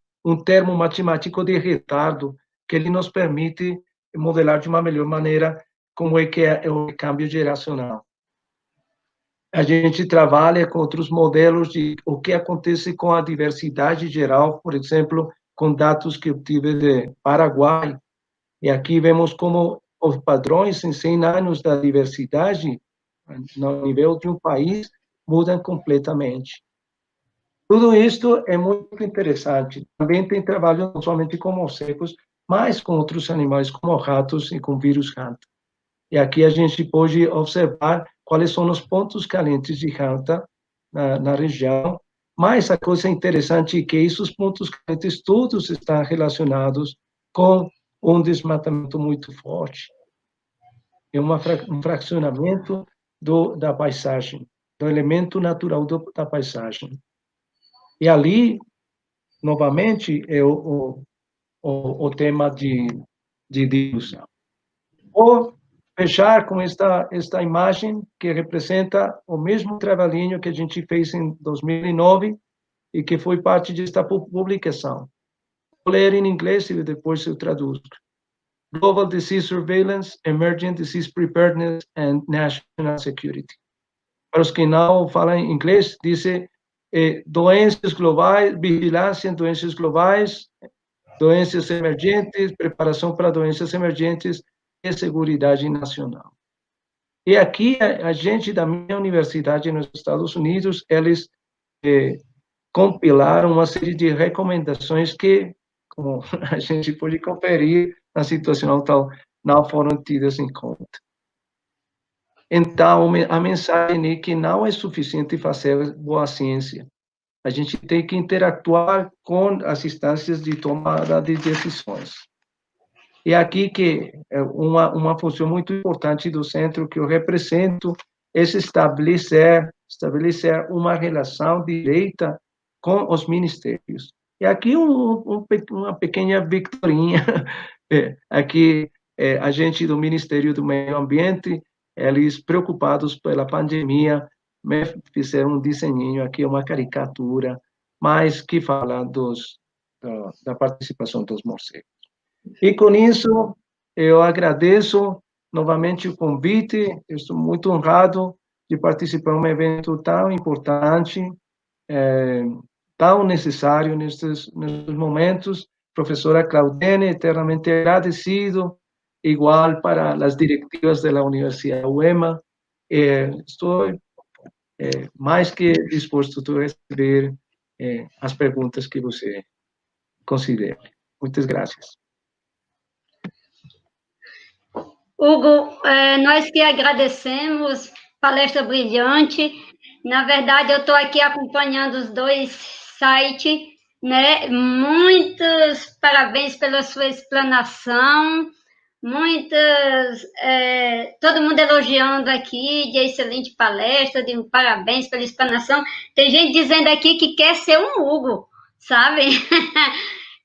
termo matemático de retardo, que ele nos permite modelar de uma melhor maneira como é que é o câmbio geracional. A gente trabalha com outros modelos de o que acontece com a diversidade geral, por exemplo, com dados que obtive de Paraguai. E aqui vemos como os padrões em 100 anos da diversidade, no nível de um país, mudam completamente. Tudo isto é muito interessante. Também tem trabalho não somente com morcegos, mas com outros animais, como ratos e com vírus Hanta. E aqui a gente pode observar quais são os pontos calientes de Hanta na região, Mas a coisa interessante é que esses pontos candentes todos estão relacionados com um desmatamento muito forte. É um fracionamento da paisagem, do elemento natural da paisagem. E ali, novamente, é o tema de diluição. Vou fechar com esta imagem que representa o mesmo trabalhinho que a gente fez em 2009 e que foi parte desta publicação. Vou ler em inglês e depois eu traduzo. Global Disease Surveillance, Emerging Disease Preparedness and National Security. Para os que não falam inglês, diz doenças globais, vigilância em doenças globais, doenças emergentes, preparação para doenças emergentes e seguridade nacional. E aqui, a gente da minha universidade nos Estados Unidos, eles compilaram uma série de recomendações que, como a gente pode conferir na situação atual, não foram tidas em conta. Então, a mensagem é que não é suficiente fazer boa ciência. A gente tem que interactuar com as instâncias de tomada de decisões. E aqui que é uma função muito importante do centro que eu represento é estabelecer uma relação direta com os ministérios. E aqui uma pequena victorinha. Aqui, a gente do Ministério do Meio Ambiente, eles preocupados pela pandemia, me fizeram um desenho aqui, uma caricatura, mas que fala da participação dos morcegos. E com isso, eu agradeço novamente o convite, eu estou muito honrado de participar de um evento tão importante, tão necessário nesses momentos. Professora Claudine, eternamente agradecido, igual para as diretivas da Universidade UEMA. Estou mais que disposto a receber as perguntas que você considere. Muitas graças. Hugo, nós que agradecemos, palestra brilhante. Na verdade, eu estou aqui acompanhando os dois sites, né? Muitos parabéns pela sua explanação, todo mundo elogiando aqui, de excelente palestra, de parabéns pela explanação. Tem gente dizendo aqui que quer ser um Hugo, sabe?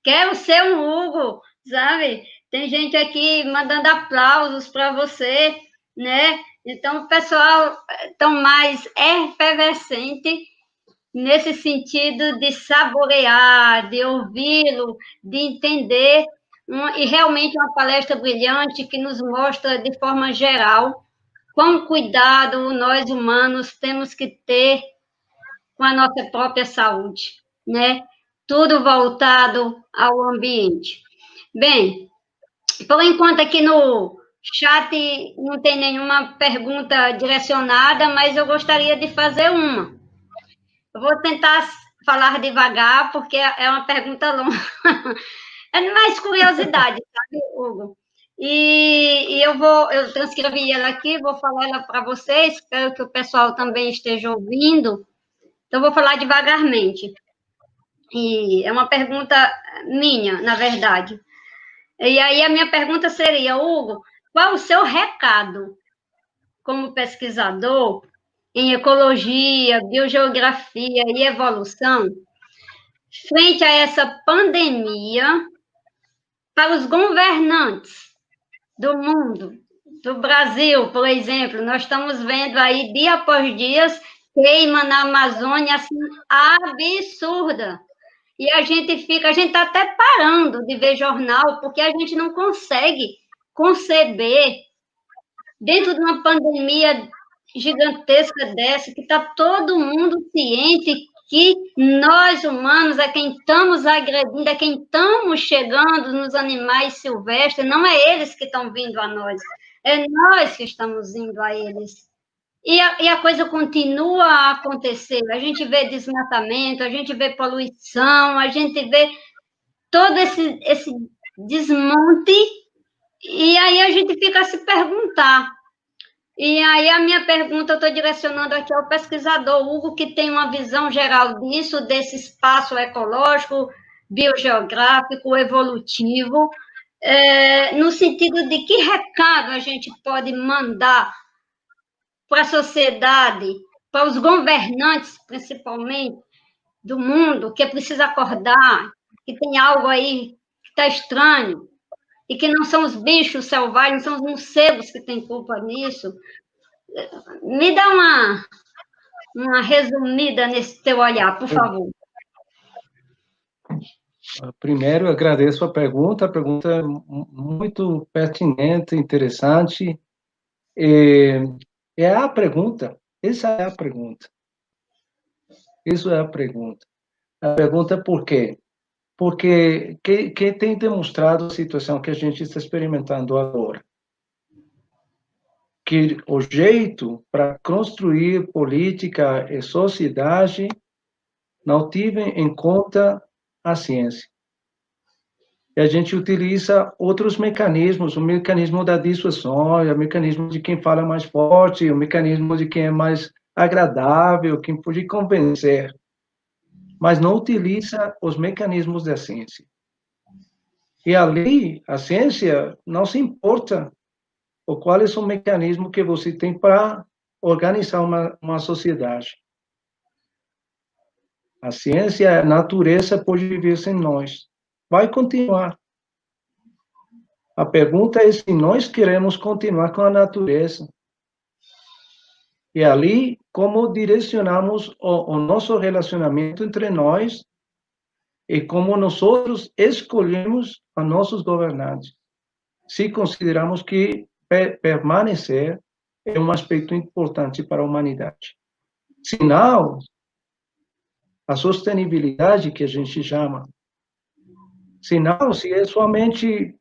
Quer ser um Hugo, sabe? Tem gente aqui mandando aplausos para você, né? Então, o pessoal tão mais efervescente nesse sentido de saborear, de ouvi-lo, de entender, e realmente uma palestra brilhante que nos mostra de forma geral quão cuidado nós humanos temos que ter com a nossa própria saúde, né? Tudo voltado ao ambiente. Bem, por enquanto, aqui no chat não tem nenhuma pergunta direcionada, mas eu gostaria de fazer uma. Eu vou tentar falar devagar, porque é uma pergunta longa. É mais curiosidade, sabe, Hugo? E eu transcrevi ela aqui, vou falar ela para vocês, espero que o pessoal também esteja ouvindo. Então, vou falar devagarmente. E é uma pergunta minha, na verdade. E aí a minha pergunta seria, Hugo, qual o seu recado como pesquisador em ecologia, biogeografia e evolução frente a essa pandemia para os governantes do mundo, do Brasil, por exemplo? Nós estamos vendo aí, dia após dia, queima na Amazônia assim, absurda. E a gente está até parando de ver jornal, porque a gente não consegue conceber, dentro de uma pandemia gigantesca dessa, que está todo mundo ciente que nós, humanos, é quem estamos agredindo, é quem estamos chegando nos animais silvestres, não é eles que estão vindo a nós, é nós que estamos indo a eles. E a coisa continua a acontecer. A gente vê desmatamento, a gente vê poluição, a gente vê todo esse desmonte, e aí a gente fica a se perguntar, E aí a minha pergunta eu estou direcionando aqui ao pesquisador Hugo, que tem uma visão geral disso, desse espaço ecológico, biogeográfico, evolutivo, no sentido de que recado a gente pode mandar para a sociedade, para os governantes, principalmente, do mundo, que precisa acordar, que tem algo aí que está estranho, e que não são os bichos selvagens, não são os morcegos que têm culpa nisso. Me dá uma resumida nesse teu olhar, por favor. Primeiro, agradeço a pergunta é muito pertinente, interessante. É a pergunta, essa é a pergunta. Isso é a pergunta. A pergunta é por quê? Porque quem tem demonstrado a situação que a gente está experimentando agora, que o jeito para construir política e sociedade não tive em conta a ciência. E a gente utiliza outros mecanismos, o mecanismo da dissuasão, o mecanismo de quem fala mais forte, o mecanismo de quem é mais agradável, quem pode convencer, mas não utiliza os mecanismos da ciência. E ali, a ciência não se importa com qual é o mecanismo que você tem para organizar uma sociedade. A ciência, a natureza pode viver sem nós. Vai continuar. A pergunta é se nós queremos continuar com a natureza. E ali, como direcionamos o nosso relacionamento entre nós e como nós escolhemos a nossos governantes. Se consideramos que permanecer é um aspecto importante para a humanidade. Senão, a sustentabilidade que a gente chama, senão, se é somente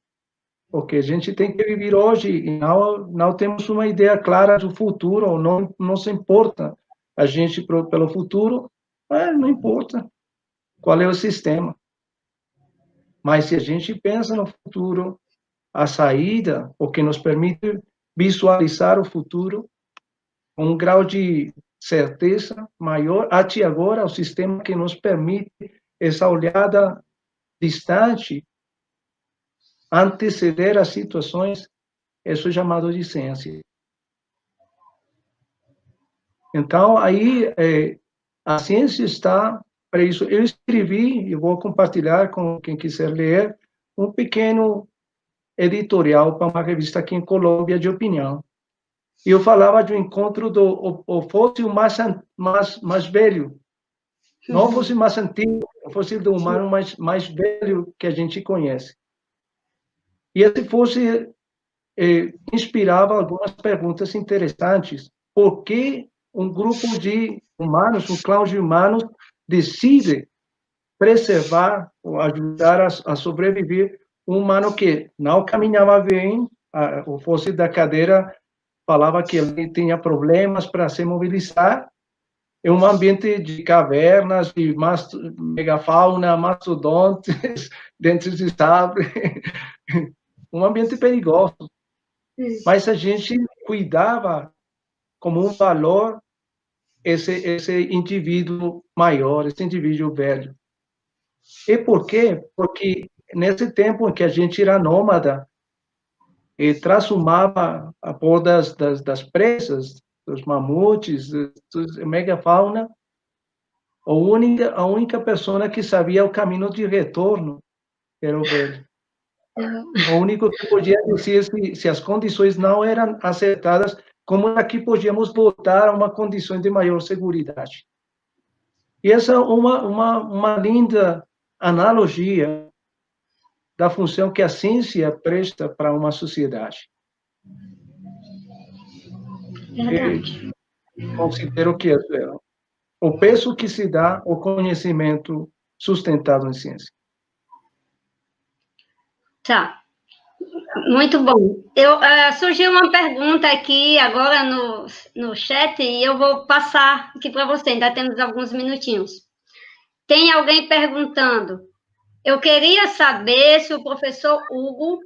o que a gente tem que viver hoje e não temos uma ideia clara do futuro, não se importa a gente pelo futuro, não importa qual é o sistema. Mas se a gente pensa no futuro, a saída, o que nos permite visualizar o futuro, um grau de certeza maior, até agora, o sistema que nos permite essa olhada distante, anteceder as situações, isso é chamado de ciência. Então, aí, a ciência está para isso. Eu escrevi, e vou compartilhar com quem quiser ler, um pequeno editorial para uma revista aqui em Colômbia de opinião. E eu falava de um encontro do fóssil mais velho, não o fóssil mais antigo, o fóssil do humano mais velho que a gente conhece. E esse fóssil inspirava algumas perguntas interessantes. Por que um grupo de humanos, um clã de humanos, decide preservar ou ajudar a sobreviver um humano que não caminhava bem? O fóssil da cadeira falava que ele tinha problemas para se mobilizar, em um ambiente de cavernas, de megafauna, mastodontes, dentes de sabre, um ambiente perigoso. Mas a gente cuidava como um valor esse indivíduo maior, esse indivíduo velho. E por quê? Porque nesse tempo em que a gente era nômada, e transformava a pôr das presas, dos mamutes, da megafauna, a única pessoa que sabia o caminho de retorno era o velho. O único que podia dizer se as condições não eram acertadas, como aqui podíamos voltar a uma condição de maior segurança. E essa é uma linda analogia da função que a ciência presta para uma sociedade. Verdade. Considero que é o peso que se dá ao conhecimento sustentado em ciência. Tá. Muito bom. Surgiu uma pergunta aqui agora no chat e eu vou passar aqui para você, ainda temos alguns minutinhos. Tem alguém perguntando, eu queria saber se o professor Hugo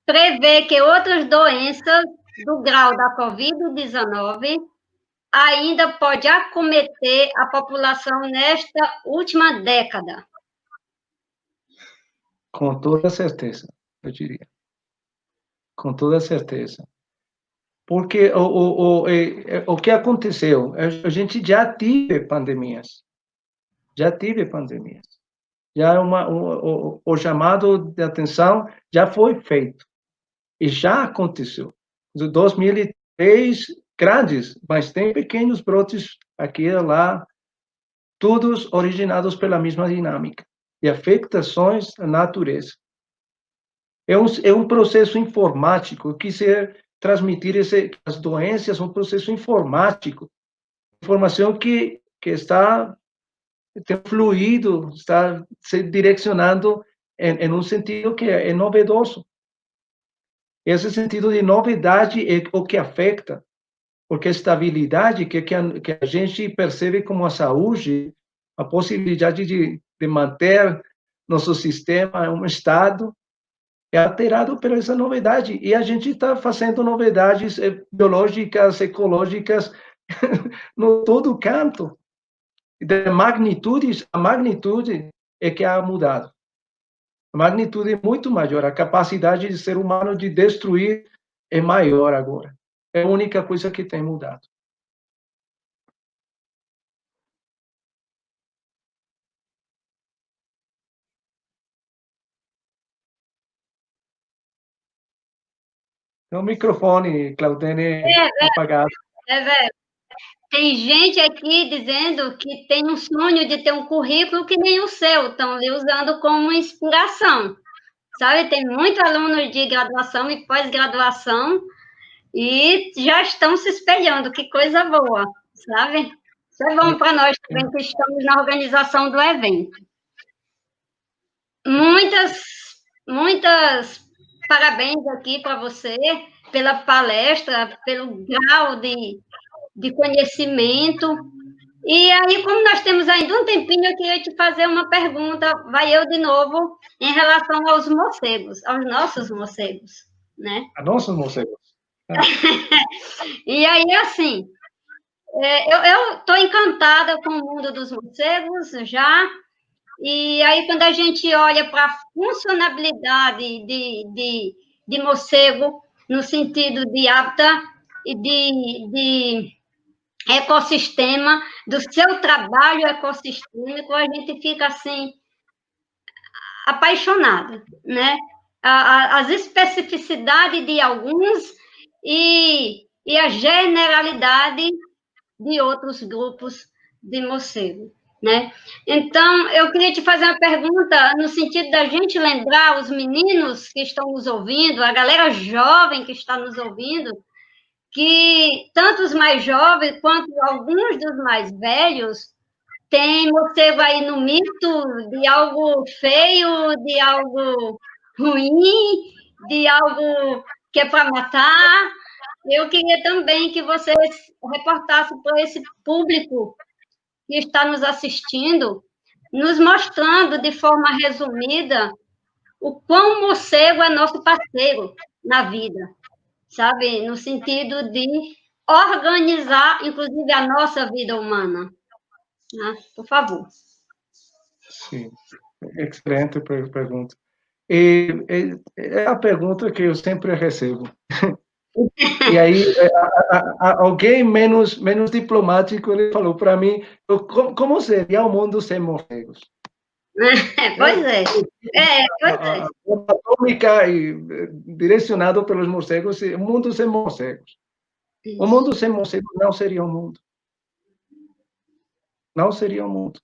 prevê que outras doenças do grau da Covid-19 ainda pode acometer a população nesta última década? Com toda certeza, eu diria. Com toda certeza. Porque o que aconteceu? A gente já teve pandemias. Já tive pandemias. Já o chamado de atenção já foi feito. E já aconteceu. De 2003, grandes, mas tem pequenos brotes aqui e lá, todos originados pela mesma dinâmica de afetações à natureza. É um processo informático. Eu quis transmitir as doenças, um processo informático, informação que está tem fluído, está se direcionando em um sentido que é novedoso. Esse sentido de novidade é o que afeta, porque a estabilidade que a gente percebe como a saúde, a possibilidade de manter nosso sistema em um estado, é alterado por essa novidade. E a gente está fazendo novidades biológicas, ecológicas, no todo canto. De magnitudes, a magnitude é que ha mudado. A magnitude é muito maior. A capacidade de ser humano de destruir é maior agora. É a única coisa que tem mudado. O microfone, Claudene, apagado. É verdade. Tem gente aqui dizendo que tem um sonho de ter um currículo que nem o seu, estão ali usando como inspiração. Sabe, tem muitos alunos de graduação e pós-graduação e já estão se espelhando, que coisa boa, sabe? Isso é bom para nós também que estamos na organização do evento. Muitas parabéns aqui para você pela palestra, pelo grau de conhecimento. E aí, como nós temos ainda um tempinho, eu queria te fazer uma pergunta, vai eu de novo, em relação aos morcegos, aos nossos morcegos, né? A nossos morcegos. E aí, assim, eu estou encantada com o mundo dos morcegos já, e aí quando a gente olha para a funcionalidade de morcego, no sentido de hábitat e de ecossistema, do seu trabalho ecossistêmico, a gente fica assim apaixonada, né? As especificidades de alguns e a generalidade de outros grupos de morcego, né? Então, eu queria te fazer uma pergunta no sentido da gente lembrar os meninos que estão nos ouvindo, a galera jovem que está nos ouvindo, que tanto os mais jovens quanto alguns dos mais velhos tem morcego aí no mito de algo feio, de algo ruim, de algo que é para matar. Eu queria também que vocês reportassem para esse público que está nos assistindo, nos mostrando de forma resumida o quão morcego é nosso parceiro na vida, sabe? No sentido de organizar, inclusive, a nossa vida humana. Né? Por favor. Sim, excelente pergunta. E é a pergunta que eu sempre recebo. E aí, alguém menos diplomático, ele falou para mim, como seria o mundo sem morcegos? Pois é. Pois é. A bomba atômica direcionado pelos morcegos, o mundo sem morcegos. Isso. O mundo sem morcegos não seria um mundo. Não seria um mundo.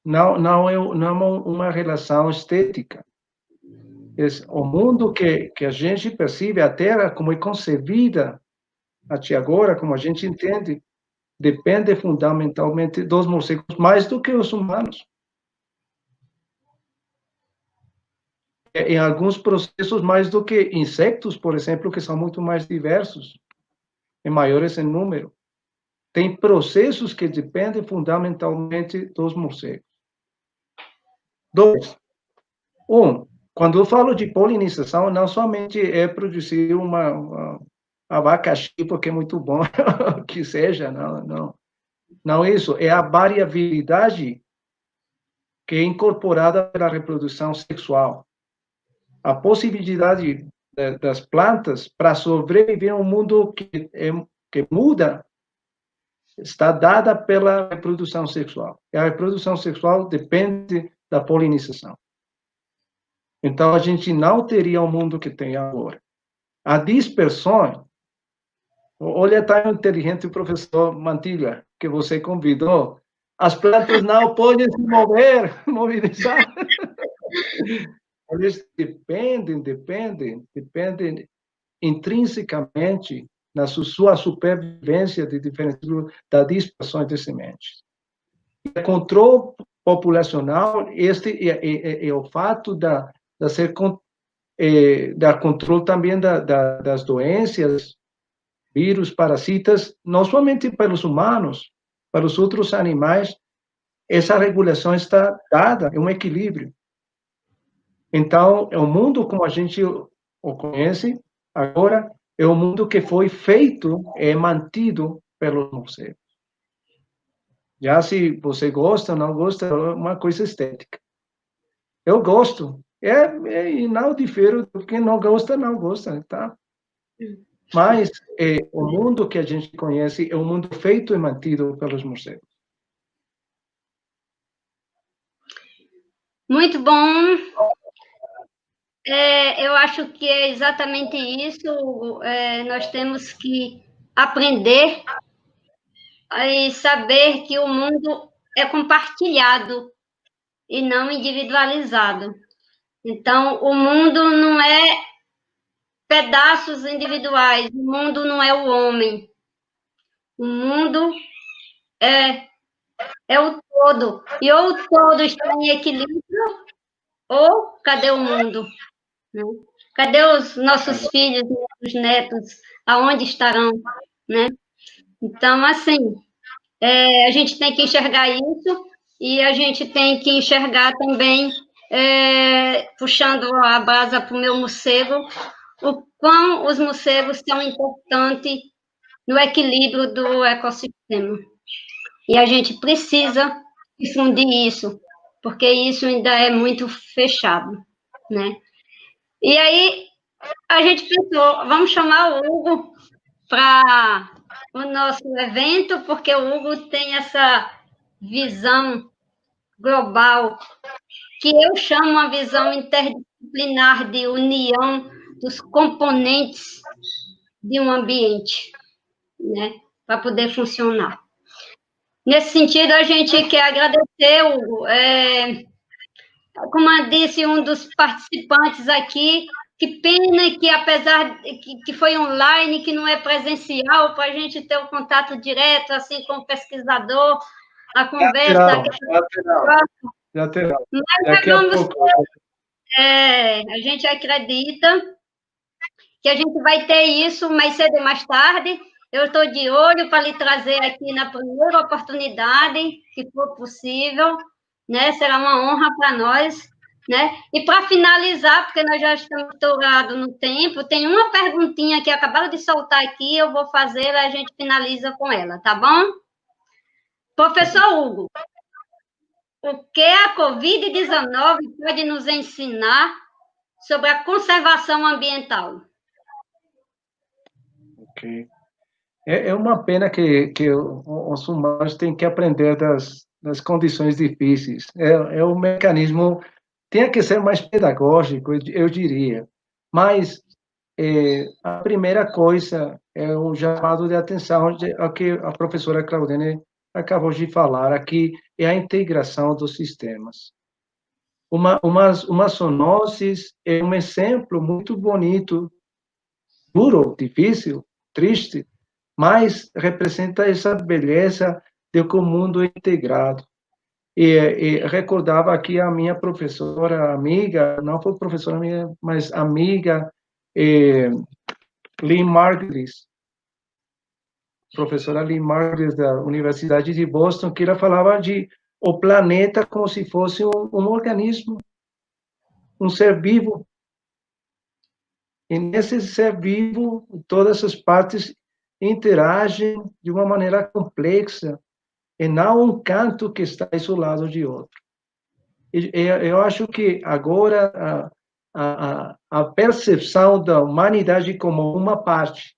Não é uma relação estética. O mundo que a gente percebe, a Terra, como é concebida até agora, como a gente entende, depende fundamentalmente dos morcegos, mais do que os humanos. Em alguns processos, mais do que insetos, por exemplo, que são muito mais diversos, e maiores em número. Tem processos que dependem fundamentalmente dos morcegos. 2. Quando eu falo de polinização, não somente é produzir abacaxi porque é muito bom, que seja, não isso, é a variabilidade que é incorporada pela reprodução sexual. A possibilidade das plantas para sobreviver em um mundo que muda está dada pela reprodução sexual. E a reprodução sexual depende da polinização. Então, a gente não teria o mundo que tem agora. A dispersão, olha tão inteligente o professor Mantilha, que você convidou, as plantas não podem se mobilizar. Eles dependem intrinsecamente na sua supervivência de diferentes da dispersão de sementes. O controle populacional, este é o fato da controle também das doenças, vírus, parasitas, não somente pelos humanos, para os outros animais, essa regulação está dada, é um equilíbrio. Então, é um mundo como a gente o conhece agora, é um mundo que foi feito e mantido pelos morcegos. Já se você gosta ou não gosta, é uma coisa estética. Eu gosto. E não difero do que não gosta, tá? Mas o mundo que a gente conhece é um mundo feito e mantido pelos morcegos. Muito bom. Eu acho que é exatamente isso. Nós temos que aprender e saber que o mundo é compartilhado e não individualizado. Então, o mundo não é pedaços individuais, o mundo não é o homem. O mundo é o todo. E ou o todo está em equilíbrio, ou cadê o mundo? Né? Cadê os nossos filhos, nossos netos? Aonde estarão? Né? Então, assim, a gente tem que enxergar isso e a gente tem que enxergar também, puxando a brasa para o meu morcego, o quão os morcegos são importantes no equilíbrio do ecossistema. E a gente precisa difundir isso, porque isso ainda é muito fechado, né? E aí, a gente pensou, vamos chamar o Hugo para o nosso evento, porque o Hugo tem essa visão global, que eu chamo uma visão interdisciplinar de união dos componentes de um ambiente, né, para poder funcionar. Nesse sentido, a gente quer agradecer, Hugo, como disse um dos participantes aqui, que pena que, apesar que foi online, que não é presencial, para a gente ter o contato direto, assim, com o pesquisador, a conversa... Lateral. Mas a gente acredita que a gente vai ter isso mais cedo ou mais tarde. Eu estou de olho para lhe trazer aqui na primeira oportunidade, que for possível, né? Será uma honra para nós, né? E para finalizar, porque nós já estamos estourados no tempo, tem uma perguntinha que acabaram de soltar aqui, eu vou fazer, a gente finaliza com ela, tá bom? Professor Hugo, o que a Covid-19 pode nos ensinar sobre a conservação ambiental? Ok. É uma pena que os humanos têm que aprender das condições difíceis. É um mecanismo, tem que ser mais pedagógico, eu diria. Mas a primeira coisa é um chamado de atenção ao que a professora Claudine acabou de falar aqui, é a integração dos sistemas. Uma zoonose é um exemplo muito bonito, duro, difícil, triste, mas representa essa beleza de que o mundo é integrado. E recordava aqui a minha professora amiga, não foi professora minha, mas amiga, Lynn Margulis, professora Lynn Margulis da Universidade de Boston, que ela falava de o planeta como se fosse um organismo, um ser vivo. E nesse ser vivo, todas as partes interagem de uma maneira complexa, e não um canto que está isolado de outro. Eu acho que agora a percepção da humanidade como uma parte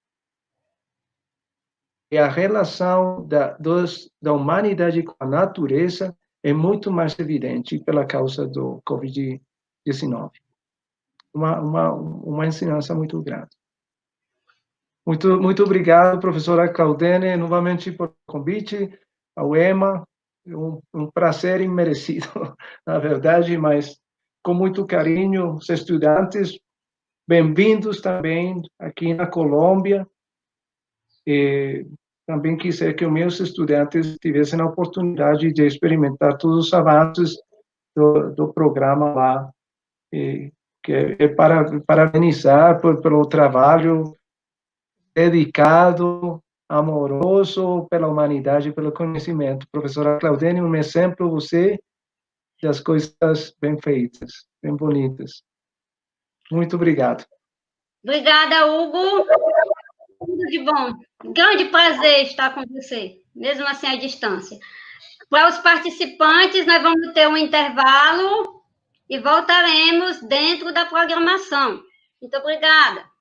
e a relação da humanidade com a natureza é muito mais evidente pela causa do Covid-19. Uma ensinança muito grande. Muito obrigado, professora Claudene, novamente por o convite, ao EMA, um prazer imerecido, na verdade, mas com muito carinho, os estudantes, bem-vindos também aqui na Colômbia, e também quisera que os meus estudantes tivessem a oportunidade de experimentar todos os avanços do programa lá, e que é para parabenizar pelo trabalho dedicado, amoroso pela humanidade e pelo conhecimento. Professora Claudene, um exemplo você das coisas bem feitas, bem bonitas. Muito obrigado. Obrigada, Hugo. Tudo de bom. Grande prazer estar com você, mesmo assim à distância. Para os participantes, nós vamos ter um intervalo e voltaremos dentro da programação. Muito obrigada.